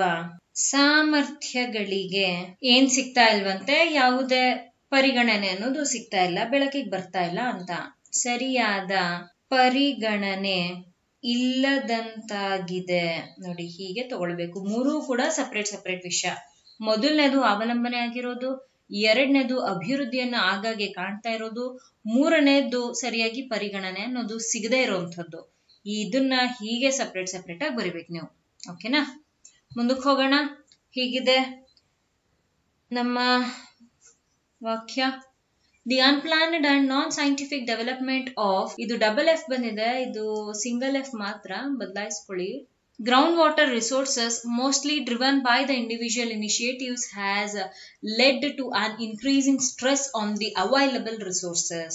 ಸಾಮರ್ಥ್ಯಗಳಿಗೆ ಏನ್ ಸಿಗ್ತಾ ಇಲ್ವಂತೆ? ಯಾವುದೇ ಪರಿಗಣನೆ ಅನ್ನೋದು ಸಿಗ್ತಾ ಇಲ್ಲ, ಬೆಳಕಿಗೆ ಬರ್ತಾ ಇಲ್ಲ ಅಂತ. ಸರಿಯಾದ ಪರಿಗಣನೆ ಇಲ್ಲದಂತಾಗಿದೆ. ನೋಡಿ, ಹೀಗೆ ತಗೊಳ್ಬೇಕು. 3 ಕೂಡ ಸಪ್ರೇಟ್ ವಿಷಯ. ಮೊದಲನೇದು ಅವಲಂಬನೆ ಆಗಿರೋದು, ಎರಡನೇದು ಅಭಿವೃದ್ಧಿಯನ್ನ ಆಗಾಗ್ಗೆ ಕಾಣ್ತಾ ಇರೋದು, ಮೂರನೇದು ಸರಿಯಾಗಿ ಪರಿಗಣನೆ ಅನ್ನೋದು ಸಿಗದೆ ಇರುವಂತದ್ದು. ಇದನ್ನ ಹೀಗೆ ಸಪ್ರೇಟ್ ಆಗಿ ಬರಿಬೇಕು ನೀವು. ಓಕೆನಾ? ಮುಂದಕ್ಕೆ ಹೋಗೋಣ. ಹೀಗಿದೆ ನಮ್ಮ ವಾಕ್ಯ. The unplanned and non scientific development of, ಇದು ಡಬಲ್ ಎಫ್ ಬಂದಿದೆ, ಇದು ಸಿಂಗಲ್ ಎಫ್ ಮಾತ್ರ, ಬದಲಾಯಿಸ್ಕೊಳ್ಳಿ. Ground water resources mostly driven by the individual initiatives has led to an increasing stress on the available resources.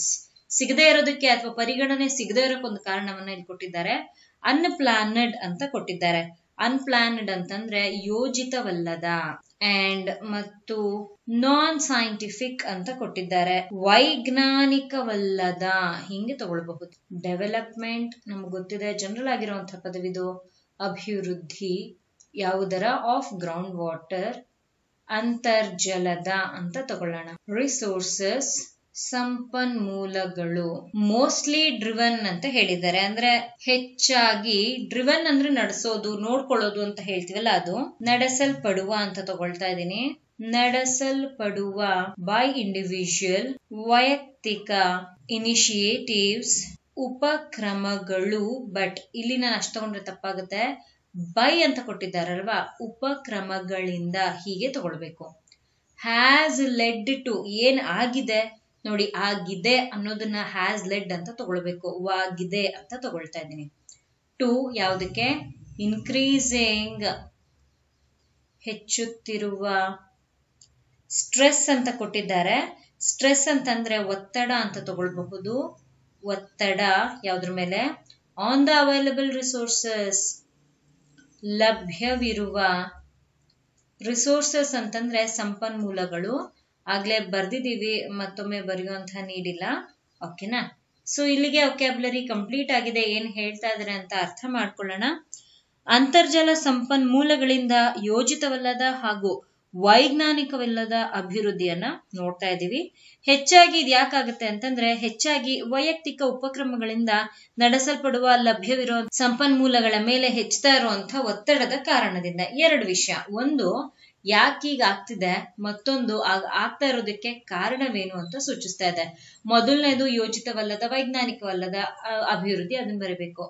ಸಿಗದೇ ಇರೋದಕ್ಕೆ ಅಥವಾ ಪರಿಗಣನೆ ಸಿಗದೇ ಇರೋಕೆ ಒಂದು ಕಾರಣವನ್ನ ಇಲ್ಲಿ ಕೊಟ್ಟಿದ್ದಾರೆ. ಅನ್ಪ್ಲಾನ್ಡ್ ಅಂತ ಕೊಟ್ಟಿದ್ದಾರೆ. ಅನ್ಪ್ಲಾನ್ಡ್ ಅಂತಂದ್ರೆ ಯೋಜಿತವಲ್ಲದ, ಅಂಡ್ ಮತ್ತು ನಾನ್ ಸೈಂಟಿಫಿಕ್ ಅಂತ ಕೊಟ್ಟಿದ್ದಾರೆ. ವೈಜ್ಞಾನಿಕವಲ್ಲದ, ಹಿಂಗೆ ತಗೊಳ್ಬಹುದು. ಡೆವಲಪ್ಮೆಂಟ್ ನಮ್ಗೆ ಗೊತ್ತಿದೆ, ಜನರಲ್ ಆಗಿರುವಂತಹ ಪದವಿದು. ಅಭಿವೃದ್ಧಿ ಯಾವುದರ? Of ground water. ಅಂತರ್ಜಲದ ಅಂತ ತಗೊಳ್ಳೋಣ. ರಿಸೋರ್ಸಸ್ ಸಂಪನ್ಮೂಲಗಳು. ಮೋಸ್ಟ್ಲಿ ಡ್ರಿವನ್ ಅಂತ ಹೇಳಿದ್ದಾರೆ, ಅಂದ್ರೆ ಹೆಚ್ಚಾಗಿ. ಡ್ರಿವನ್ ಅಂದ್ರೆ ನಡೆಸೋದು, ನೋಡ್ಕೊಳ್ಳೋದು ಅಂತ ಹೇಳ್ತೀವಲ್ಲ, ಅದು. ನಡೆಸಲ್ಪಡುವ ಅಂತ ತಗೊಳ್ತಾ ಇದ್ದೀನಿ. ನಡೆಸಲ್ಪಡುವ ಬೈ ಇಂಡಿವಿಜುವಲ್, ವೈಯಕ್ತಿಕ. ಇನಿಷಿಯೇಟಿವ್ಸ್ ಉಪಕ್ರಮಗಳು. ಬಟ್ ಇಲ್ಲಿ ನಾನು ಅಷ್ಟು ತಗೊಂಡ್ರೆ ತಪ್ಪಾಗುತ್ತೆ. ಬೈ ಅಂತ ಕೊಟ್ಟಿದ್ದಾರಲ್ವಾ, ಉಪಕ್ರಮಗಳಿಂದ, ಹೀಗೆ ತಗೊಳ್ಬೇಕು. ಹ್ಯಾಸ್ ಲೆಡ್ ಟು, ಏನ್ ಆಗಿದೆ ನೋಡಿ, ಆಗಿದೆ ಅನ್ನೋದನ್ನ ಹ್ಯಾಸ್ ಲೆಡ್ ಅಂತ ತಗೊಳ್ಬೇಕು. ವಾಗಿದೆ ಅಂತ ತಗೊಳ್ತಾ ಇದ್ದೀನಿ. ಟು ಯಾವುದಕ್ಕೆ? ಇನ್ಕ್ರೀಸಿಂಗ್, ಹೆಚ್ಚುತ್ತಿರುವ. ಸ್ಟ್ರೆಸ್ ಅಂತ ಕೊಟ್ಟಿದ್ದಾರೆ. ಸ್ಟ್ರೆಸ್ ಅಂತಂದ್ರೆ ಒತ್ತಡ ಅಂತ ತಗೊಳ್ಬಹುದು. ಒತ್ತಡ ಯಾವುದ್ರ ಮೇಲೆ? ಆನ್ ದ ಅವೈಲಬಲ್ ರಿಸೋರ್ಸಸ್, ಲಭ್ಯವಿರುವ. ರಿಸೋರ್ಸಸ್ ಅಂತಂದ್ರೆ ಸಂಪನ್ಮೂಲಗಳು. ಆಗ್ಲೇ ಬರ್ದಿದೀವಿ, ಮತ್ತೊಮ್ಮೆ ಬರೆಯುವಂತಹ ನೀಡಿಲ್ಲ. ಓಕೆನಾ? ಸೊ ಇಲ್ಲಿಗೆ ವೊಕ್ಯಾಬ್ಯುಲರಿ ಕಂಪ್ಲೀಟ್ ಆಗಿದೆ. ಏನ್ ಹೇಳ್ತಾ ಇದ್ದಾರೆ ಅಂತ ಅರ್ಥ ಮಾಡ್ಕೊಳ್ಳೋಣ. ಅಂತರ್ಜಲ ಸಂಪನ್ಮೂಲಗಳಿಂದ ಯೋಜಿತವಲ್ಲದ ಹಾಗೂ ವೈಜ್ಞಾನಿಕವಿಲ್ಲದ ಅಭಿವೃದ್ಧಿಯನ್ನ ನೋಡ್ತಾ ಇದ್ದೀವಿ. ಹೆಚ್ಚಾಗಿ ಇದು ಯಾಕಾಗುತ್ತೆ ಅಂತಂದ್ರೆ, ಹೆಚ್ಚಾಗಿ ವೈಯಕ್ತಿಕ ಉಪಕ್ರಮಗಳಿಂದ ನಡೆಸಲ್ಪಡುವ ಲಭ್ಯವಿರುವ ಸಂಪನ್ಮೂಲಗಳ ಮೇಲೆ ಹೆಚ್ಚುತ್ತಾ ಇರುವಂತಹ ಒತ್ತಡದ ಕಾರಣದಿಂದ. 2 ವಿಷಯ. ಒಂದು, ಯಾಕೀಗ ಆಗ್ತಿದೆ, ಮತ್ತೊಂದು ಆಗ್ತಾ ಇರೋದಕ್ಕೆ ಕಾರಣವೇನು ಅಂತ ಸೂಚಿಸ್ತಾ ಇದೆ. ಮೊದಲನೇದು ಯೋಜಿತವಲ್ಲದ, ವೈಜ್ಞಾನಿಕವಲ್ಲದ ಅಭಿವೃದ್ಧಿ, ಅದನ್ನ ಬರೀಬೇಕು.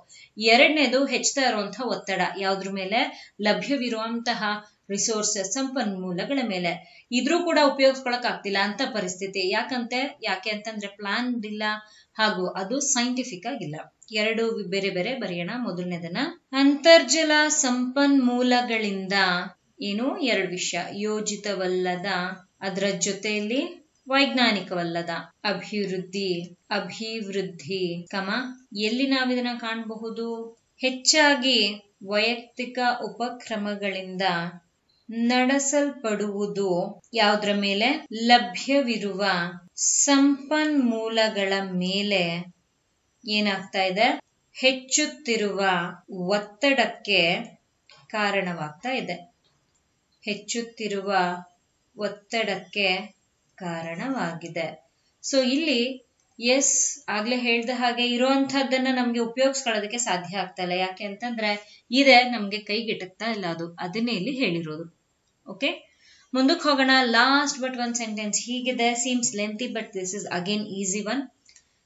ಎರಡನೇದು ಹೆಚ್ಚುತ್ತಾ ಇರುವಂತಹ ಒತ್ತಡ, ಯಾವ್ದ್ರ ಮೇಲೆ? ಲಭ್ಯವಿರುವಂತಹ ರಿಸೋರ್ಸಸ್, ಸಂಪನ್ಮೂಲಗಳ ಮೇಲೆ. ಇದ್ರೂ ಕೂಡ ಉಪಯೋಗಿಸ್ಕೊಳಕ್ ಆಗ್ತಿಲ್ಲ ಅಂತ ಪರಿಸ್ಥಿತಿ. ಯಾಕೆ ಅಂತಂದ್ರೆ ಪ್ಲಾನ್ ಇಲ್ಲ ಹಾಗೂ ಅದು ಸೈಂಟಿಫಿಕ್ ಆಗಿಲ್ಲ. 2 ಬೇರೆ ಬೇರೆ ಬರೆಯೋಣ. ಮೊದಲನೇದನ್ನ, ಅಂತರ್ಜಲ ಸಂಪನ್ಮೂಲಗಳಿಂದ ಏನು? 2 ವಿಷಯ. ಯೋಜಿತವಲ್ಲದ, ಅದರ ಜೊತೆಯಲ್ಲಿ ವೈಜ್ಞಾನಿಕವಲ್ಲದ. ಅಭಿವೃದ್ಧಿ ಎಲ್ಲಿ ನಾವಿದನ್ನ ಕಾಣಬಹುದು? ಹೆಚ್ಚಾಗಿ ವೈಯಕ್ತಿಕ ಉಪಕ್ರಮಗಳಿಂದ ನಡೆಸಲ್ಪಡುವುದು. ಯಾವುದ್ರ ಮೇಲೆ? ಲಭ್ಯವಿರುವ ಸಂಪನ್ಮೂಲಗಳ ಮೇಲೆ ಏನಾಗ್ತಾ ಇದೆ? ಹೆಚ್ಚುತ್ತಿರುವ ಒತ್ತಡಕ್ಕೆ ಕಾರಣವಾಗ್ತಾ ಇದೆ. ಹೆಚ್ಚುತ್ತಿರುವ ಒತ್ತಡಕ್ಕೆ ಕಾರಣವಾಗಿದೆ. ಸೊ ಇಲ್ಲಿ ಎಸ್ ಆಗ್ಲೇ ಹೇಳ್ದ ಹಾಗೆ ಇರುವಂತಹದ್ದನ್ನ ನಮ್ಗೆ ಉಪಯೋಗಿಸ್ಕೊಳ್ಳೋದಕ್ಕೆ ಸಾಧ್ಯ ಆಗ್ತಾ ಇಲ್ಲ. ಯಾಕೆ ಅಂತಂದ್ರೆ ಇದೆ ನಮ್ಗೆ ಕೈಗೆಟಕ್ತಾ ಇಲ್ಲ, ಅದನ್ನೇ ಇಲ್ಲಿ ಹೇಳಿರೋದು. ಓಕೆ, ಮುಂದಕ್ಕೆ ಹೋಗೋಣ. ಲಾಸ್ಟ್ ಬಟ್ ಒನ್ ಸೆಂಟೆನ್ಸ್ ಹೀಗಿದೆ. Seems lengthy but this is again easy one.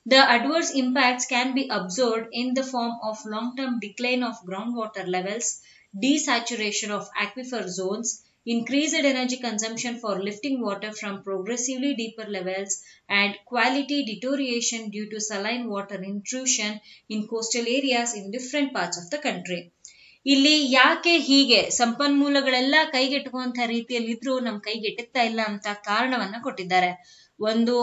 The adverse impacts can be observed in the form of long-term decline of groundwater levels, desaturation of aquifer zones, increased energy consumption for lifting water from progressively deeper levels, and quality deterioration due to saline water intrusion in coastal areas in different parts of the country. ಇಲ್ಲಿ ಯಾಕೆ ಹೀಗೆ ಸಂಪನ್ಮೂಲಗಳೆಲ್ಲ ಕೈಗೆಟುಕುವಂತ ರೀತಿಯಲ್ಲಿ ಇದ್ರೂ ನಮ್ ಕೈಗೆಟುಕ್ತಾ ಇಲ್ಲ ಅಂತ ಕಾರಣವನ್ನ ಕೊಟ್ಟಿದ್ದಾರೆ. ಒಂದು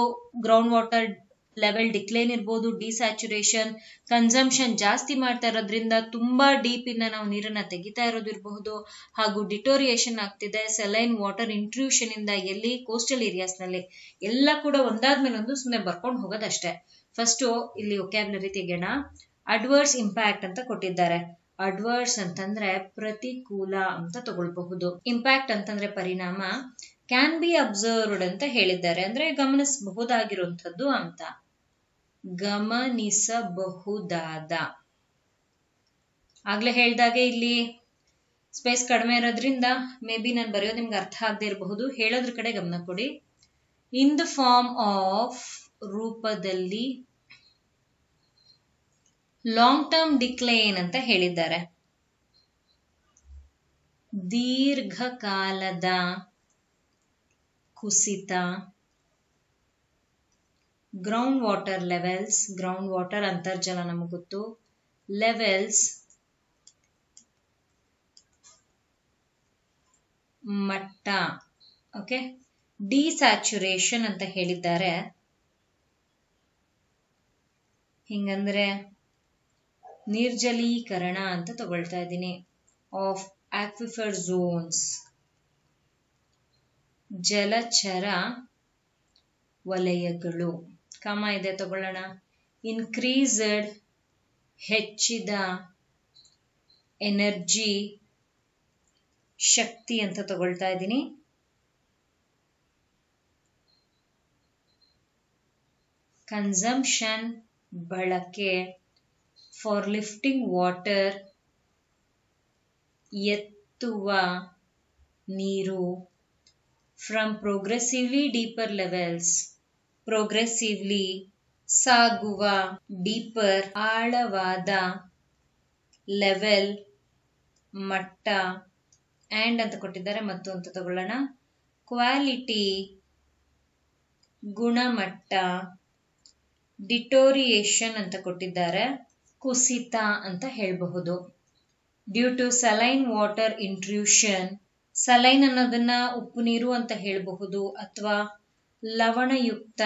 ಗ್ರೌಂಡ್ ವಾಟರ್ ಲೆವೆಲ್ ಡಿಕ್ಲೈನ್ ಇರ್ಬೋದು, ಡಿಸ್ಯಾಚುರೇಷನ್, ಕನ್ಸಂಪ್ಷನ್ ಜಾಸ್ತಿ ಮಾಡ್ತಾ ಇರೋದ್ರಿಂದ ತುಂಬಾ ಡೀಪ್ ಇಂದ ನಾವು ನೀರನ್ನ ತೆಗಿತಾ ಇರೋದು ಇರಬಹುದು, ಹಾಗೂ ಡಿಟೋರಿಯೇಷನ್ ಆಗ್ತಿದೆ, ಸಲೈನ್ ವಾಟರ್ ಇಂಟ್ರೂಷನ್ ಇಂದ ಎಲ್ಲಿ ಕೋಸ್ಟಲ್ ಏರಿಯಾಸ್ ನಲ್ಲಿ ಎಲ್ಲ ಕೂಡ ಒಂದಾದ್ಮೇಲೆ ಒಂದು ಸುಮ್ಮನೆ ಬರ್ಕೊಂಡು ಹೋಗೋದಷ್ಟೇ. ಫಸ್ಟ್ ಇಲ್ಲಿ ವೊಕ್ಯಾಬ್ಯುಲರಿ ತೆಗೆಯೋಣ. ಅಡ್ವರ್ಸ್ ಇಂಪ್ಯಾಕ್ಟ್ ಅಂತ ಕೊಟ್ಟಿದ್ದಾರೆ. ಅಡ್ವರ್ಸ್ ಅಂತಂದ್ರೆ ಪ್ರತಿಕೂಲ ಅಂತ ತಗೊಳ್ಬಹುದು. ಇಂಪ್ಯಾಕ್ಟ್ ಅಂತಂದ್ರೆ ಪರಿಣಾಮ. ಕ್ಯಾನ್ ಬಿ ಅಬ್ಸರ್ವ್ಡ್ ಅಂತ ಹೇಳಿದ್ದಾರೆ, ಅಂದ್ರೆ ಗಮನಿಸಬಹುದಾಗಿರುವಂತದ್ದು ಅಂತ. ಗಮನಿಸಬಹುದಾದ, ಆಗ್ಲೇ ಹೇಳ್ದಾಗೆ ಇಲ್ಲಿ ಸ್ಪೇಸ್ ಕಡಿಮೆ ಇರೋದ್ರಿಂದ ಮೇ ಬಿ ನಾನು ಬರೆಯೋದು ನಿಮ್ಗೆ ಅರ್ಥ ಆಗದೆ ಇರಬಹುದು, ಹೇಳೋದ್ರ ಕಡೆ ಗಮನ ಕೊಡಿ. ಇನ್ ದ ಫಾರ್ಮ್ ಆಫ್ ರೂಪದಲ್ಲಿ, ಲಾಂಗ್ ಟರ್ಮ್ ಡಿಕ್ಲೈನ್ ಅಂತ ಹೇಳಿದ್ದಾರೆ. ದೀರ್ಘಕಾಲದ ಕುಸಿತ. Ground water levels, ground water ಅಂತರ್ಜಲ ನಮಗೆ ಗೊತ್ತು. ಲೆವೆಲ್ಸ್ ಮಟ್ಟ. ಓಕೆ, ಡಿಸ್ಯಾಚುರೇಷನ್ ಅಂತ ಹೇಳಿದ್ದಾರೆ. ಹಿಂಗಂದ್ರೆ ನಿರ್ಜಲೀಕರಣ ಅಂತ ತಗೊಳ್ತಾ ಇದ್ದೀನಿ. ಆಫ್ ಆಕ್ವಿಫರ್ ಝೋನ್ಸ್, ಜಲಚರ ವಲಯಗಳು. ಕಾಮ ಇದೆ ತಗೊಳ್ಳೋಣ. ಇನ್ಕ್ರೀಸ್ಡ್, ಹೆಚ್ಚಿದ, ಎನರ್ಜಿ, ಶಕ್ತಿ ಅಂತ ತಗೊಳ್ತಾ ಇದ್ದೀನಿ. ಕನ್ಸಂಪ್ಷನ್, ಬಳಕೆ. ಫಾರ್ ಲಿಫ್ಟಿಂಗ್ ವಾಟರ್, ಎತ್ತುವ ನೀರು. From progressively deeper levels, progressively ಸಾಗುವ, ಡೀಪರ್ ಆಳವಾದ, ಲೆವೆಲ್ ಮಟ್ಟ, ಆ್ಯಂಡ್ ಅಂತ ಕೊಟ್ಟಿದ್ದಾರೆ, ಮತ್ತು ಅಂತ ತಗೊಳ್ಳೋಣ. ಕ್ವಾಲಿಟಿ ಗುಣಮಟ್ಟ, ಡಿಟೋರಿಯೇಷನ್ ಅಂತ ಕೊಟ್ಟಿದ್ದಾರೆ, ಕುಸಿತ ಅಂತ ಹೇಳಬಹುದು. Due to saline water intrusion, saline ಅನ್ನೋದನ್ನ ಉಪ್ಪು ನೀರು ಅಂತ ಹೇಳಬಹುದು, ಅಥವಾ ಲವಣಯುಕ್ತ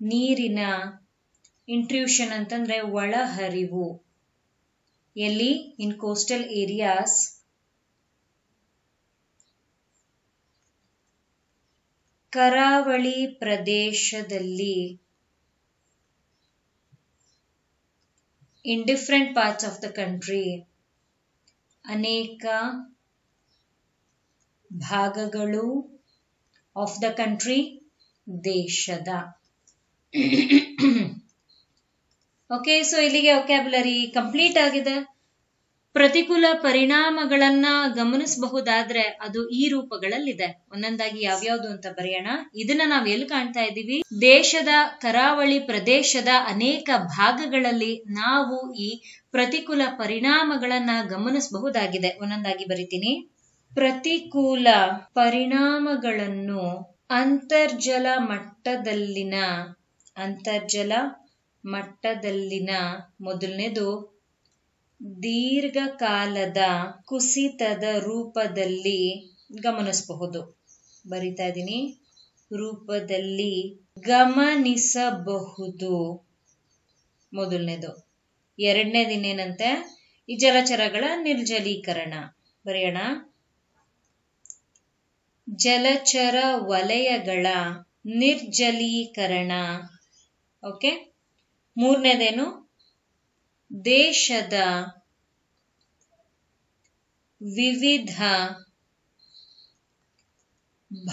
ನೀರಿನ ಇಂಟ್ರೂಷನ್ ಅಂತಂದ್ರೆ ಒಳಹರಿವು. ಎಲ್ಲಿ? ಇನ್ ಕೋಸ್ಟಲ್ ಏರಿಯಾಸ್. ಕರಾವಳಿ ಪ್ರದೇಶದಲ್ಲಿ. ಇನ್ different parts of the country, ಅನೇಕ ಭಾಗಗಳು. ಆಫ್ ದ ಕಂಟ್ರಿ, ದೇಶದ. ಓಕೆ, ಸೊ ಇಲ್ಲಿಗೆ ವೊಕ್ಯಾಬ್ಯುಲರಿ ಕಂಪ್ಲೀಟ್ ಆಗಿದೆ. ಪ್ರತಿಕೂಲ ಪರಿಣಾಮಗಳನ್ನ ಗಮನಿಸಬಹುದಾದ್ರೆ ಅದು ಈ ರೂಪಗಳಲ್ಲಿದೆ. ಒಂದೊಂದಾಗಿ ಯಾವ್ಯಾವ್ದು ಅಂತ ಬರೆಯೋಣ. ಇದನ್ನ ನಾವ್ ಎಲ್ಲಿ ಕಾಣ್ತಾ ಇದ್ದೀವಿ? ದೇಶದ ಕರಾವಳಿ ಪ್ರದೇಶದ ಅನೇಕ ಭಾಗಗಳಲ್ಲಿ ನಾವು ಈ ಪ್ರತಿಕೂಲ ಪರಿಣಾಮಗಳನ್ನ ಗಮನಿಸಬಹುದಾಗಿದೆ. ಒಂದೊಂದಾಗಿ ಬರಿತೀನಿ. ಪ್ರತಿಕೂಲ ಪರಿಣಾಮಗಳನ್ನು ಅಂತರ್ಜಲ ಮಟ್ಟದಲ್ಲಿನ ಮೊದಲನೇದು ದೀರ್ಘಕಾಲದ ಕುಸಿತದ ರೂಪದಲ್ಲಿ ಗಮನಿಸಬಹುದು. ಬರಿತಾ ಇದ್ದೀನಿ. ರೂಪದಲ್ಲಿ ಗಮನಿಸಬಹುದು ಮೊದಲನೇದು. ಎರಡನೇದಿನೇನಂತೆ? ಈ ಜಲಚರಗಳ ನಿರ್ಜಲೀಕರಣ. ಬರೆಯೋಣ. ಜಲಚರ ವಲಯಗಳ ನಿರ್ಜಲೀಕರಣ. ಓಕೆ, ಮೂರನೇದೇನು? ದೇಶದ ವಿವಿಧ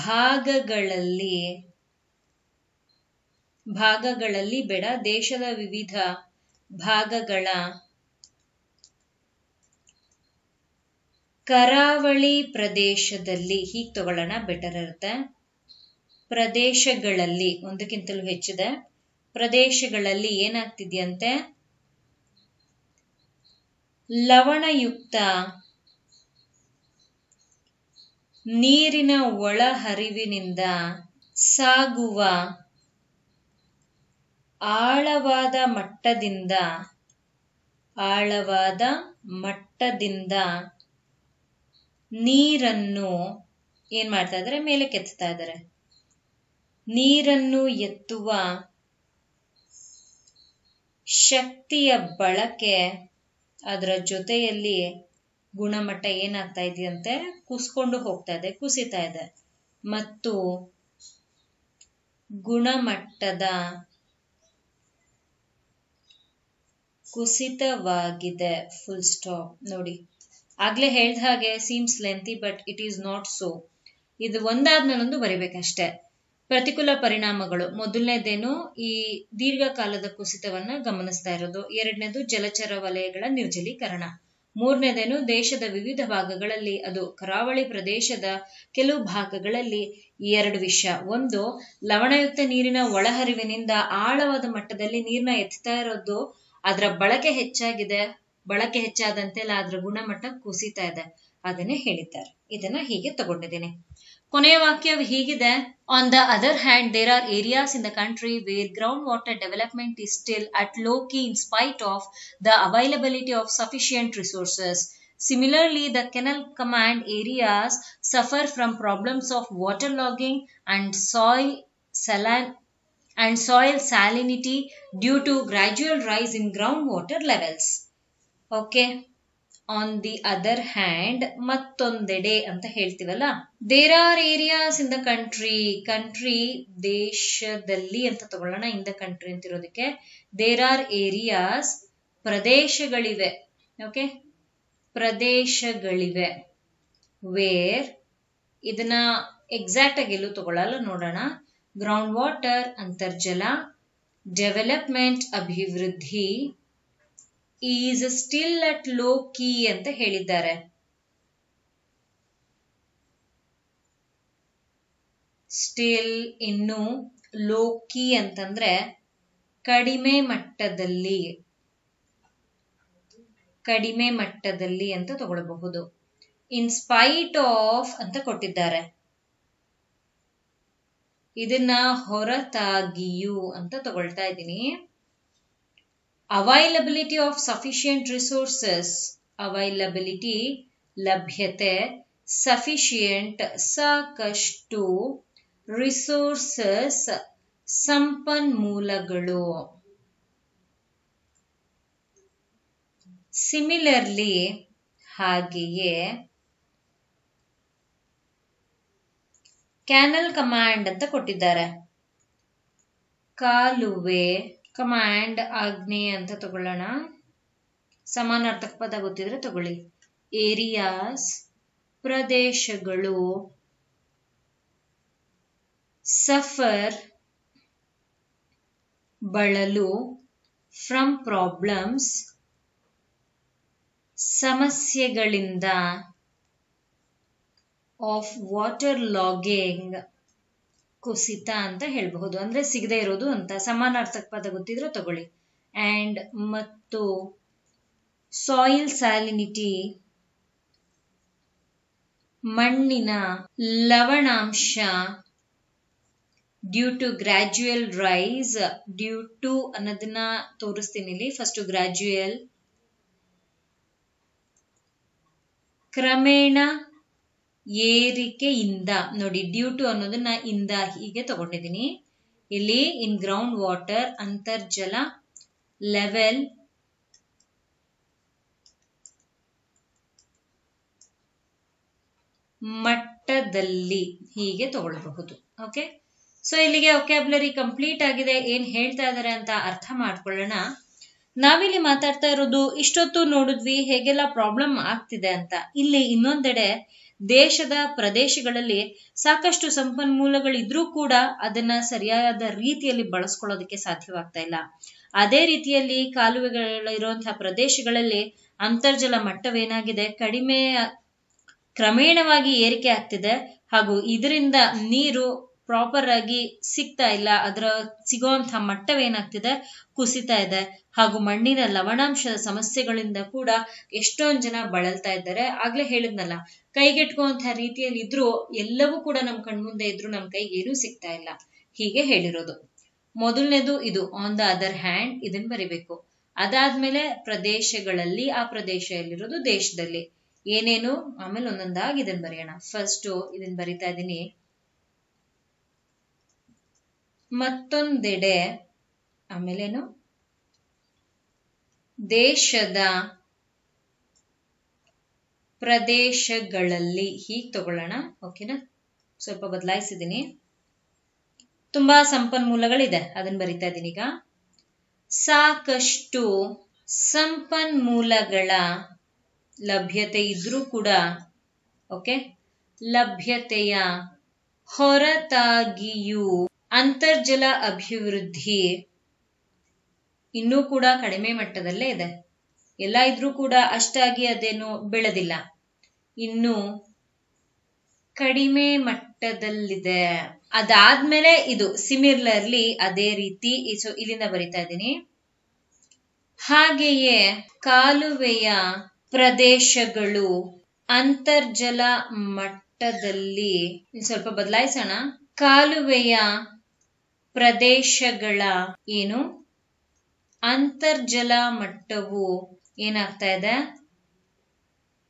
ಭಾಗಗಳಲ್ಲಿ ಭಾಗಗಳಲ್ಲಿ ಬೇಡ, ದೇಶದ ವಿವಿಧ ಭಾಗಗಳ ಕರಾವಳಿ ಪ್ರದೇಶದಲ್ಲಿ, ಹೀಗೆ ತಗೊಳ್ಳೋಣ, ಬೆಟರ್ ಇರುತ್ತೆ. ಪ್ರದೇಶಗಳಲ್ಲಿ ಒಂದಕ್ಕಿಂತಲೂ ಹೆಚ್ಚಿದೆ. ಪ್ರದೇಶಗಳಲ್ಲಿ ಏನಾಗ್ತಿದೆಯಂತೆ, ಲವಣಯುಕ್ತ ನೀರಿನ ಒಳಹರಿವಿನಿಂದ ಸಾಗುವ ಆಳವಾದ ಮಟ್ಟದಿಂದ ನೀರನ್ನು ಏನ್ ಮಾಡ್ತಾ ಇದ್ದಾರೆ, ಮೇಲೆ ಕೆತ್ತಾ ಇದ್ದಾರೆ. ನೀರನ್ನು ಎತ್ತುವ ಶಕ್ತಿಯ ಬಳಕೆ, ಅದರ ಜೊತೆಯಲ್ಲಿ ಗುಣಮಟ್ಟ ಏನಾಗ್ತಾ ಇದೆಯಂತೆ, ಕುಸ್ಕೊಂಡು ಹೋಗ್ತಾ ಇದೆ, ಕುಸಿತಾ ಇದೆ. ಮತ್ತು ಗುಣಮಟ್ಟದ ಕುಸಿತವಾಗಿದೆ. Full stop. ನೋಡಿ, ಆಗ್ಲೇ ಹೇಳ್ದ ಹಾಗೆ seems lengthy but it is not so. ಇದು ಒಂದಾದ್ಮೇಲೊಂದು ಬರಿಬೇಕಷ್ಟೆ. ಪ್ರತಿಕೂಲ ಪರಿಣಾಮಗಳು, ಮೊದಲನೇದೇನು ಈ ದೀರ್ಘಕಾಲದ ಕುಸಿತವನ್ನ ಗಮನಿಸ್ತಾ ಇರೋದು. ಎರಡನೇದು ಜಲಚರ ವಲಯಗಳ ನಿರ್ಜಲೀಕರಣ. ಮೂರನೇದೇನು ದೇಶದ ವಿವಿಧ ಭಾಗಗಳಲ್ಲಿ, ಅದು ಕರಾವಳಿ ಪ್ರದೇಶದ ಕೆಲವು ಭಾಗಗಳಲ್ಲಿ ಎರಡು ವಿಷಯ. ಒಂದು, ಲವಣಯುಕ್ತ ನೀರಿನ ಒಳಹರಿವಿನಿಂದ ಆಳವಾದ ಮಟ್ಟದಲ್ಲಿ ನೀರನ್ನ ಎತ್ತಾ ಇರೋದು, ಅದರ ಬಳಕೆ ಹೆಚ್ಚಾಗಿದೆ. ಬಳಕೆ ಹೆಚ್ಚಾದಂತೆಲ್ಲ ಅದರ ಗುಣಮಟ್ಟ ಕುಸಿತಾ ಇದೆ, ಅದನ್ನೇ ಹೇಳಿದ್ದಾರೆ. ಇದನ್ನ ಹೀಗೆ ತಗೊಂಡಿದ್ದೀನಿ. ಕೊನೆಯ ವಾಕ್ಯ ಹೀಗಿದೆ, on the other hand there are areas in the country where ground water development is still at low key in spite of the availability of sufficient resources. Similarly, the Canal Command areas suffer from problems of waterlogging and soil salinity due to gradual rise in groundwater levels. Okay. On the other hand, ಮತ್ತೊಂದೆಡೆ ಅಂತ ಹೇಳ್ತೀವಲ್ಲ. There are areas in the country ದೇಶದಲ್ಲಿ ಅಂತ ತಗೊಳ್ಳೋಣ. In the country ಅಂತಿರೋದಕ್ಕೆ there are areas, ಪ್ರದೇಶಗಳಿವೆ. Okay, ಪ್ರದೇಶಗಳಿವೆ. Where, ಇದನ್ನ ಎಕ್ಸಾಕ್ಟ್ ಆಗಿ ಎಲ್ಲೂ ತಗೊಳ್ಳಲ್ಲ, ನೋಡೋಣ. ಗ್ರೌಂಡ್ ವಾಟರ್ ಅಂತರ್ಜಲ, ಡೆವಲಪ್ಮೆಂಟ್ ಅಭಿವೃದ್ಧಿ, is still at low key ಅಂತ ಹೇಳಿದ್ದಾರೆ. ಸ್ಟಿಲ್, ಇನ್ನು, ಲೋ ಕೀ ಅಂತಂದ್ರೆ ಕಡಿಮೆ ಮಟ್ಟದಲ್ಲಿ ಅಂತ ತಗೊಳ್ಬಹುದು. ಇನ್ ಸ್ಪೈಟ್ ಆಫ್ ಅಂತ ಕೊಟ್ಟಿದ್ದಾರೆ, ಇದನ್ನ ಹೊರತಾಗಿಯೂ ಅಂತ ತಗೊಳ್ತಾ ಇದ್ದೀನಿ. Availability of sufficient resources, availability ಲಭ್ಯತೆ, ಸಫಿಶಿಯಂಟ್ ಸಾಕಷ್ಟು, ರಿಸೋರ್ಸಸ್ ಸಂಪನ್ಮೂಲಗಳು. ಸಿಮಿಲರ್ಲಿ ಹಾಗೆಯೇ, ಕ್ಯಾನಲ್ ಕಮಾಂಡ್ ಅಂತ ಕೊಟ್ಟಿದ್ದಾರೆ. ಕಾಲುವೆ, ಕಮಾಂಡ್ ಆಜ್ಞೆ ಅಂತ ತಗೊಳ್ಳೋಣ. ಸಮಾನಾರ್ಥಕ ಪದ ಗೊತ್ತಿದ್ರೆ ತಗೊಳ್ಳಿ. ಏರಿಯಾಸ್, ಪ್ರದೇಶಗಳು, ಸಫರ್ ಬಳಲು, ಫ್ರಮ್ ಪ್ರಾಬ್ಲಮ್ಸ್ ಸಮಸ್ಯೆಗಳಿಂದ, ಆಫ್ ವಾಟರ್ ಲಾಗಿಂಗ್ ಕುಸಿತ ಅಂತ ಹೇಳಬಹುದು, ಅಂದ್ರೆ ಸಿಗದೆ ಇರೋದು ಅಂತ. ಸಮಾನಾರ್ಥಕ ಪದ ಗೊತ್ತಿದ್ರೆ ತಗೊಳ್ಳಿ. ಅಂಡ್ ಮತ್ತು ಸಾಯಿಲ್ ಸ್ಯಾಲಿನಿಟಿ ಮಣ್ಣಿನ ಲವಣಾಂಶ, due to gradual rise, due to ಅನ್ನೋದನ್ನ ತೋರಿಸ್ತೀನಿ ಇಲ್ಲಿ. ಫಸ್ಟ್ ಗ್ರಾಜುಯಲ್, ಕ್ರಮೇಣ ಏರಿಕೆಯಿಂದ, ನೋಡಿ ಡ್ಯೂ ಟು ಅನ್ನೋದನ್ನ ಇಂದ ಹೀಗೆ ತಗೊಂಡಿದ್ದೀನಿ. ಇಲ್ಲಿ ಇನ್ ಗ್ರೌಂಡ್ ವಾಟರ್ ಅಂತರ್ಜಲ, ಲೆವೆಲ್ ಮಟ್ಟದಲ್ಲಿ ಹೀಗೆ ತಗೊಳ್ಬಹುದು. ಓಕೆ, ಸೊ ಇಲ್ಲಿಗೆ ವೊಕ್ಯಾಬ್ಯುಲರಿ ಕಂಪ್ಲೀಟ್ ಆಗಿದೆ. ಏನ್ ಹೇಳ್ತಾ ಇದಾರೆ ಅಂತ ಅರ್ಥ ಮಾಡ್ಕೊಳ್ಳೋಣ. ನಾವಿಲ್ಲಿ ಮಾತಾಡ್ತಾ ಇರೋದು ಇಷ್ಟೊತ್ತು ನೋಡಿದ್ವಿ ಹೇಗೆಲ್ಲ ಪ್ರಾಬ್ಲಮ್ ಆಗ್ತಿದೆ ಅಂತ. ಇಲ್ಲಿ ಇನ್ನೊಂದೆಡೆ ದೇಶದ ಪ್ರದೇಶಗಳಲ್ಲಿ ಸಾಕಷ್ಟು ಸಂಪನ್ಮೂಲಗಳಿದ್ರೂ ಕೂಡ ಅದನ್ನ ಸರಿಯಾದ ರೀತಿಯಲ್ಲಿ ಬಳಸ್ಕೊಳ್ಳೋದಕ್ಕೆ ಸಾಧ್ಯವಾಗ್ತಾ ಇಲ್ಲ. ಅದೇ ರೀತಿಯಲ್ಲಿ ಕಾಲುವೆಗಳಿರುವಂತಹ ಪ್ರದೇಶಗಳಲ್ಲಿ ಅಂತರ್ಜಲ ಮಟ್ಟವೇನಾಗಿದೆ, ಕ್ರಮೇಣವಾಗಿ ಏರಿಕೆ ಆಗ್ತಿದೆ. ಹಾಗೂ ಇದರಿಂದ ನೀರು ಪ್ರಾಪರ್ ಆಗಿ ಸಿಗ್ತಾ ಇಲ್ಲ, ಅದರ ಸಿಗುವಂತಹ ಮಟ್ಟವೇನಾಗ್ತಿದೆ, ಕುಸಿತಾ ಇದೆ. ಹಾಗೂ ಮಣ್ಣಿನ ಲವಣಾಂಶದ ಸಮಸ್ಯೆಗಳಿಂದ ಕೂಡ ಎಷ್ಟೊಂದ್ ಜನ ಬಳಲ್ತಾ ಇದ್ದಾರೆ. ಆಗ್ಲೇ ಹೇಳಿದ್ನಲ್ಲ, ಕೈಗೆಟ್ಕುವಂತಹ ರೀತಿಯಲ್ಲಿ ಇದ್ರೂ ಎಲ್ಲವೂ ಕೂಡ ನಮ್ ಕಣ್ಮುಂದೆ ಇದ್ರು ನಮ್ ಕೈಗೆ ಏನೂ ಸಿಗ್ತಾ ಇಲ್ಲ, ಹೀಗೆ ಹೇಳಿರೋದು. ಮೊದಲನೇದು ಇದು ಆನ್ ದ ಅದರ್ ಹ್ಯಾಂಡ್, ಇದನ್ನ ಬರಿಬೇಕು. ಅದಾದ್ಮೇಲೆ ಪ್ರದೇಶಗಳಲ್ಲಿ, ಆ ಪ್ರದೇಶ ಎಲ್ಲಿರೋದು ದೇಶದಲ್ಲಿ ಏನೇನು, ಆಮೇಲೆ ಒಂದೊಂದಾಗಿ ಇದನ್ನ ಬರೆಯೋಣ. ಫಸ್ಟ್ ಇದನ್ನ ಬರಿತಾ ಇದ್ದೀನಿ. ಮತ್ತೊಂದೆಡೆ, ಆಮೇಲೇನು, ದೇಶದ ಪ್ರದೇಶಗಳಲ್ಲಿ, ಹೀಗೆ ತಗೊಳ್ಳೋಣ. ಓಕೆನಾ, ಸ್ವಲ್ಪ ಬದಲಾಯಿಸಿದ್ದೀನಿ. ತುಂಬಾ ಸಂಪನ್ಮೂಲಗಳಿದೆ, ಅದನ್ನ ಬರಿತಾ ಇದ್ದೀನಿ ಈಗ. ಸಾಕಷ್ಟು ಸಂಪನ್ಮೂಲಗಳ ಲಭ್ಯತೆ ಇದ್ರೂ ಕೂಡ, ಓಕೆ, ಲಭ್ಯತೆಯ ಹೊರತಾಗಿಯೂ ಅಂತರ್ಜಲ ಅಭಿವೃದ್ಧಿ ಇನ್ನೂ ಕೂಡ ಕಡಿಮೆ ಮಟ್ಟದಲ್ಲೇ ಇದೆ. ಎಲ್ಲ ಇದ್ರೂ ಕೂಡ ಅಷ್ಟಾಗಿ ಅದೇನು ಬೆಳೆದಿಲ್ಲ, ಇನ್ನು ಕಡಿಮೆ ಮಟ್ಟದಲ್ಲಿದೆ. ಅದಾದ್ಮೇಲೆ ಇದು ಸಿಮಿಲರ್ಲಿ ಅದೇ ರೀತಿ, ಇಲ್ಲಿಂದ ಬರಿತಾ ಇದ್ದೀನಿ. ಹಾಗೆಯೇ ಕಾಲುವೆಯ ಪ್ರದೇಶಗಳು ಅಂತರ್ಜಲ ಮಟ್ಟದಲ್ಲಿ, ಸ್ವಲ್ಪ ಬದಲಾಯಿಸೋಣ. ಕಾಲುವೆಯ ಪ್ರದೇಶಗಳ ಏನು ಅಂತರ್ಜಲ ಮಟ್ಟವು ಏನಾಗ್ತಾ ಇದೆ,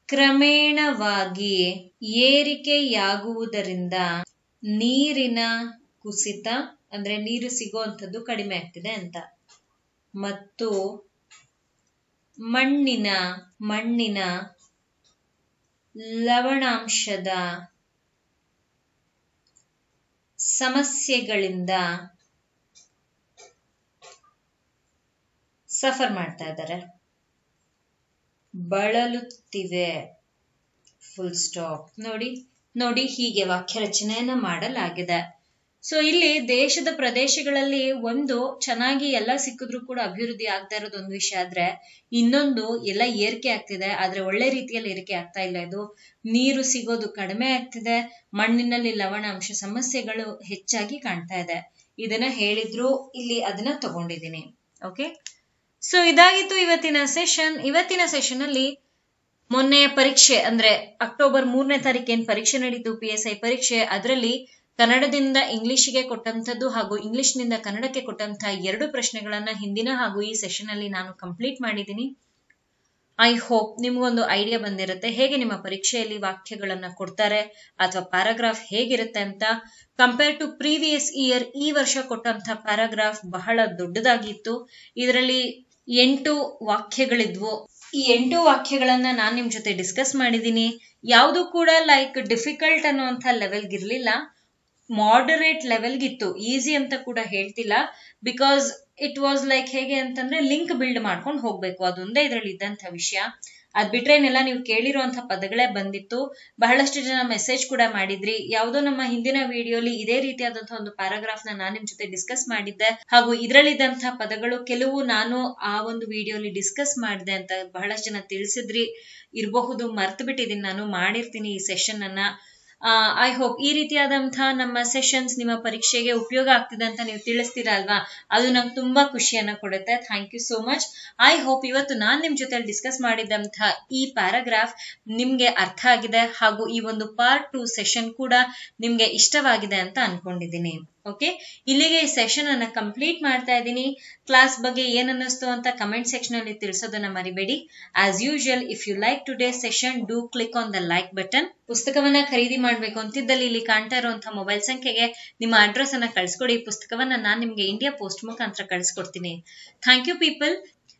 ಕ್ರಮೇಣವಾಗಿ ಏರಿಕೆಯಾಗುವುದರಿಂದ ನೀರಿನ ಕುಸಿತ, ಅಂದ್ರೆ ನೀರು ಸಿಗುವಂಥದ್ದು ಕಡಿಮೆ ಆಗ್ತಿದೆ ಅಂತ, ಮತ್ತು ಮಣ್ಣಿನ ಲವಣಾಂಶದ ಸಮಸ್ಯೆಗಳಿಂದ ಸಫರ್ ಮಾಡ್ತಾ ಇದ್ದಾರೆ, ಬಳಲುತ್ತಿವೆ. Full stop. ನೋಡಿ ಹೀಗೆ ವಾಕ್ಯ ರಚನೆಯನ್ನ ಮಾಡಲಾಗಿದೆ. ಸೊ ಇಲ್ಲಿ ದೇಶದ ಪ್ರದೇಶಗಳಲ್ಲಿ ಒಂದು ಚೆನ್ನಾಗಿ ಎಲ್ಲ ಸಿಕ್ಕಿದ್ರು ಕೂಡ ಅಭಿವೃದ್ಧಿ ಆಗ್ತಾ ಇರೋದು ಒಂದು ವಿಷಯ ಆದ್ರೆ, ಇನ್ನೊಂದು ಎಲ್ಲ ಏರಿಕೆ ಆಗ್ತಿದೆ, ಆದ್ರೆ ಒಳ್ಳೆ ರೀತಿಯಲ್ಲಿ ಏರಿಕೆ ಆಗ್ತಾ ಇಲ್ಲ. ಇದು ನೀರು ಸಿಗೋದು ಕಡಿಮೆ ಆಗ್ತಿದೆ, ಮಣ್ಣಿನಲ್ಲಿ ಲವಣಾಂಶ ಸಮಸ್ಯೆಗಳು ಹೆಚ್ಚಾಗಿ ಕಾಣ್ತಾ ಇದೆ. ಇದನ್ನ ಹೇಳಿದ್ರು, ಇಲ್ಲಿ ಅದನ್ನ ತಗೊಂಡಿದ್ದೀನಿ. ಓಕೆ, ಸೊ ಇದಾಗಿತ್ತು ಇವತ್ತಿನ ಸೆಷನ್. ಇವತ್ತಿನ ಸೆಷನ್ ಅಲ್ಲಿ ಮೊನ್ನೆಯ ಪರೀಕ್ಷೆ, ಅಂದ್ರೆ ಅಕ್ಟೋಬರ್ 3ನೇ ತಾರೀಕು ಏನ್ ಪರೀಕ್ಷೆ ನಡೀತು, PSI ಪರೀಕ್ಷೆ, ಅದರಲ್ಲಿ ಕನ್ನಡದಿಂದ ಇಂಗ್ಲಿಷ್ಗೆ ಕೊಟ್ಟಂತದ್ದು ಹಾಗೂ ಇಂಗ್ಲಿಷ್ನಿಂದ ಕನ್ನಡಕ್ಕೆ ಕೊಟ್ಟಂತಹ 2 ಪ್ರಶ್ನೆಗಳನ್ನ ಹಿಂದಿನ ಹಾಗೂ ಈ ಸೆಷನ್ ಅಲ್ಲಿ ನಾನು ಕಂಪ್ಲೀಟ್ ಮಾಡಿದ್ದೀನಿ. ಐ ಹೋಪ್ ನಿಮ್ಗೊಂದು ಐಡಿಯಾ ಬಂದಿರುತ್ತೆ ಹೇಗೆ ನಿಮ್ಮ ಪರೀಕ್ಷೆಯಲ್ಲಿ ವಾಕ್ಯಗಳನ್ನ ಕೊಡ್ತಾರೆ ಅಥವಾ ಪ್ಯಾರಾಗ್ರಾಫ್ ಹೇಗಿರುತ್ತೆ ಅಂತ. ಕಂಪೇರ್ ಟು ಪ್ರೀವಿಯಸ್ ಇಯರ್, ಈ ವರ್ಷ ಕೊಟ್ಟಂತಹ ಪ್ಯಾರಾಗ್ರಾಫ್ ಬಹಳ ದೊಡ್ಡದಾಗಿತ್ತು. ಇದರಲ್ಲಿ 8 ವಾಕ್ಯಗಳಿದ್ವು. ಈ 8 ವಾಕ್ಯಗಳನ್ನ ನಾನ್ ನಿಮ್ ಜೊತೆ ಡಿಸ್ಕಸ್ ಮಾಡಿದ್ದೀನಿ. ಯಾವುದು ಕೂಡ ಲೈಕ್ ಡಿಫಿಕಲ್ಟ್ ಅನ್ನುವಂಥ ಲೆವೆಲ್ಗಿರ್ಲಿಲ್ಲ, ಮಾಡರೇಟ್ ಲೆವೆಲ್ಗಿತ್ತು. ಈಸಿ ಅಂತ ಕೂಡ ಹೇಳ್ತಿಲ್ಲ, ಬಿಕಾಸ್ ಇಟ್ ವಾಸ್ ಲೈಕ್ ಹೇಗೆ ಅಂತಂದ್ರೆ ಲಿಂಕ್ ಬಿಲ್ಡ್ ಮಾಡ್ಕೊಂಡು ಹೋಗ್ಬೇಕು, ಅದೊಂದೇ ಇದರಲ್ಲಿ ಇದ್ದಂಥ ವಿಷಯ. ಅದ್ ಬಿಟ್ರೇನೆಲ್ಲ ನೀವು ಕೇಳಿರುವಂತ ಪದಗಳೇ ಬಂದಿತ್ತು. ಬಹಳಷ್ಟು ಜನ ಮೆಸೇಜ್ ಕೂಡ ಮಾಡಿದ್ರಿ. ಯಾವುದೋ ನಮ್ಮ ಹಿಂದಿನ ವಿಡಿಯೋಲಿ ಇದೇ ರೀತಿಯಾದಂತಹ ಒಂದು ಪ್ಯಾರಾಗ್ರಾಫ್ ನಾನ್ ನಿಮ್ ಜೊತೆ ಡಿಸ್ಕಸ್ ಮಾಡಿದ್ದೆ, ಹಾಗೂ ಇದರಲ್ಲಿದ್ದಂತಹ ಪದಗಳು ಕೆಲವು ನಾನು ಆ ಒಂದು ವಿಡಿಯೋಲಿ ಡಿಸ್ಕಸ್ ಮಾಡಿದೆ ಅಂತ ಬಹಳಷ್ಟು ಜನ ತಿಳಿಸಿದ್ರಿ ಇರಬಹುದು. ಮರ್ತು ಬಿಟ್ಟಿದ್ದೀನಿ, ನಾನು ಮಾಡಿರ್ತೀನಿ ಈ ಸೆಷನ್ ಅನ್ನ. ಐ ಹೋಪ್ ಈ ರೀತಿಯಾದಂತಹ ನಮ್ಮ ಸೆಷನ್ಸ್ ನಿಮ್ಮ ಪರೀಕ್ಷೆಗೆ ಉಪಯೋಗ ಆಗ್ತಿದೆ ಅಂತ ನೀವು ತಿಳಿಸ್ತೀರಾ ಅಲ್ವಾ, ಅದು ನಂಗೆ ತುಂಬಾ ಖುಷಿಯನ್ನ ಕೊಡುತ್ತೆ. Thank you so much. I hope ಇವತ್ತು ನಾನ್ ನಿಮ್ ಜೊತೆ ಡಿಸ್ಕಸ್ ಮಾಡಿದಂತಹ ಈ ಪ್ಯಾರಾಗ್ರಾಫ್ ನಿಮ್ಗೆ ಅರ್ಥ ಆಗಿದೆ, ಹಾಗೂ ಈ ಒಂದು ಪಾರ್ಟ್ 2 ಸೆಷನ್ ಕೂಡ ನಿಮ್ಗೆ ಇಷ್ಟವಾಗಿದೆ ಅಂತ ಅನ್ಕೊಂಡಿದ್ದೀನಿ. ಓಕೆ, ಇಲ್ಲಿಗೆ ಈ ಸೆಷನ್ ಅನ್ನ ಕಂಪ್ಲೀಟ್ ಮಾಡ್ತಾ ಇದ್ದೀನಿ. ಕ್ಲಾಸ್ ಬಗ್ಗೆ ಏನ್ ಅನ್ನಿಸ್ತು ಅಂತ ಕಮೆಂಟ್ ಸೆಕ್ಷನ್ ಅಲ್ಲಿ ತಿಳಿಸೋದನ್ನ ಮರಿಬೇಡಿ. As usual, if you like today session, do click on the like button. ಪುಸ್ತಕವನ್ನ ಖರೀದಿ ಮಾಡ್ಬೇಕು ಅಂತಿದ್ದಲ್ಲಿ ಇಲ್ಲಿ ಕಾಣ್ತಾ ಇರುವಂತಹ ಮೊಬೈಲ್ ಸಂಖ್ಯೆಗೆ ನಿಮ್ಮ ಅಡ್ರೆಸ್ ಅನ್ನ ಕಳಿಸ್ಕೊಡಿ. ಪುಸ್ತಕವನ್ನ ನಾನ್ ನಿಮ್ಗೆ ಇಂಡಿಯಾ ಪೋಸ್ಟ್ ಮುಖಾಂತರ ಕಳಿಸ್ಕೊಡ್ತೀನಿ. Thank you people.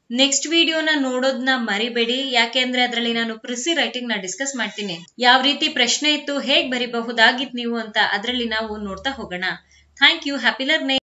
ನೆಕ್ಸ್ಟ್ ವಿಡಿಯೋನ ನೋಡೋದನ್ನ ಮರಿಬೇಡಿ, ಯಾಕೆಂದ್ರೆ ಅದರಲ್ಲಿ ನಾನು ಪ್ರಿಸಿ ರೈಟಿಂಗ್ ನ ಡಿಸ್ಕಸ್ ಮಾಡ್ತೀನಿ. ಯಾವ ರೀತಿ ಪ್ರಶ್ನೆ ಇತ್ತು, ಹೇಗ್ ಬರಿಬಹುದಾಗಿತ್ತು ನೀವು ಅಂತ ಅದರಲ್ಲಿ ನಾವು ನೋಡ್ತಾ ಹೋಗೋಣ. Thank you. Happy learning.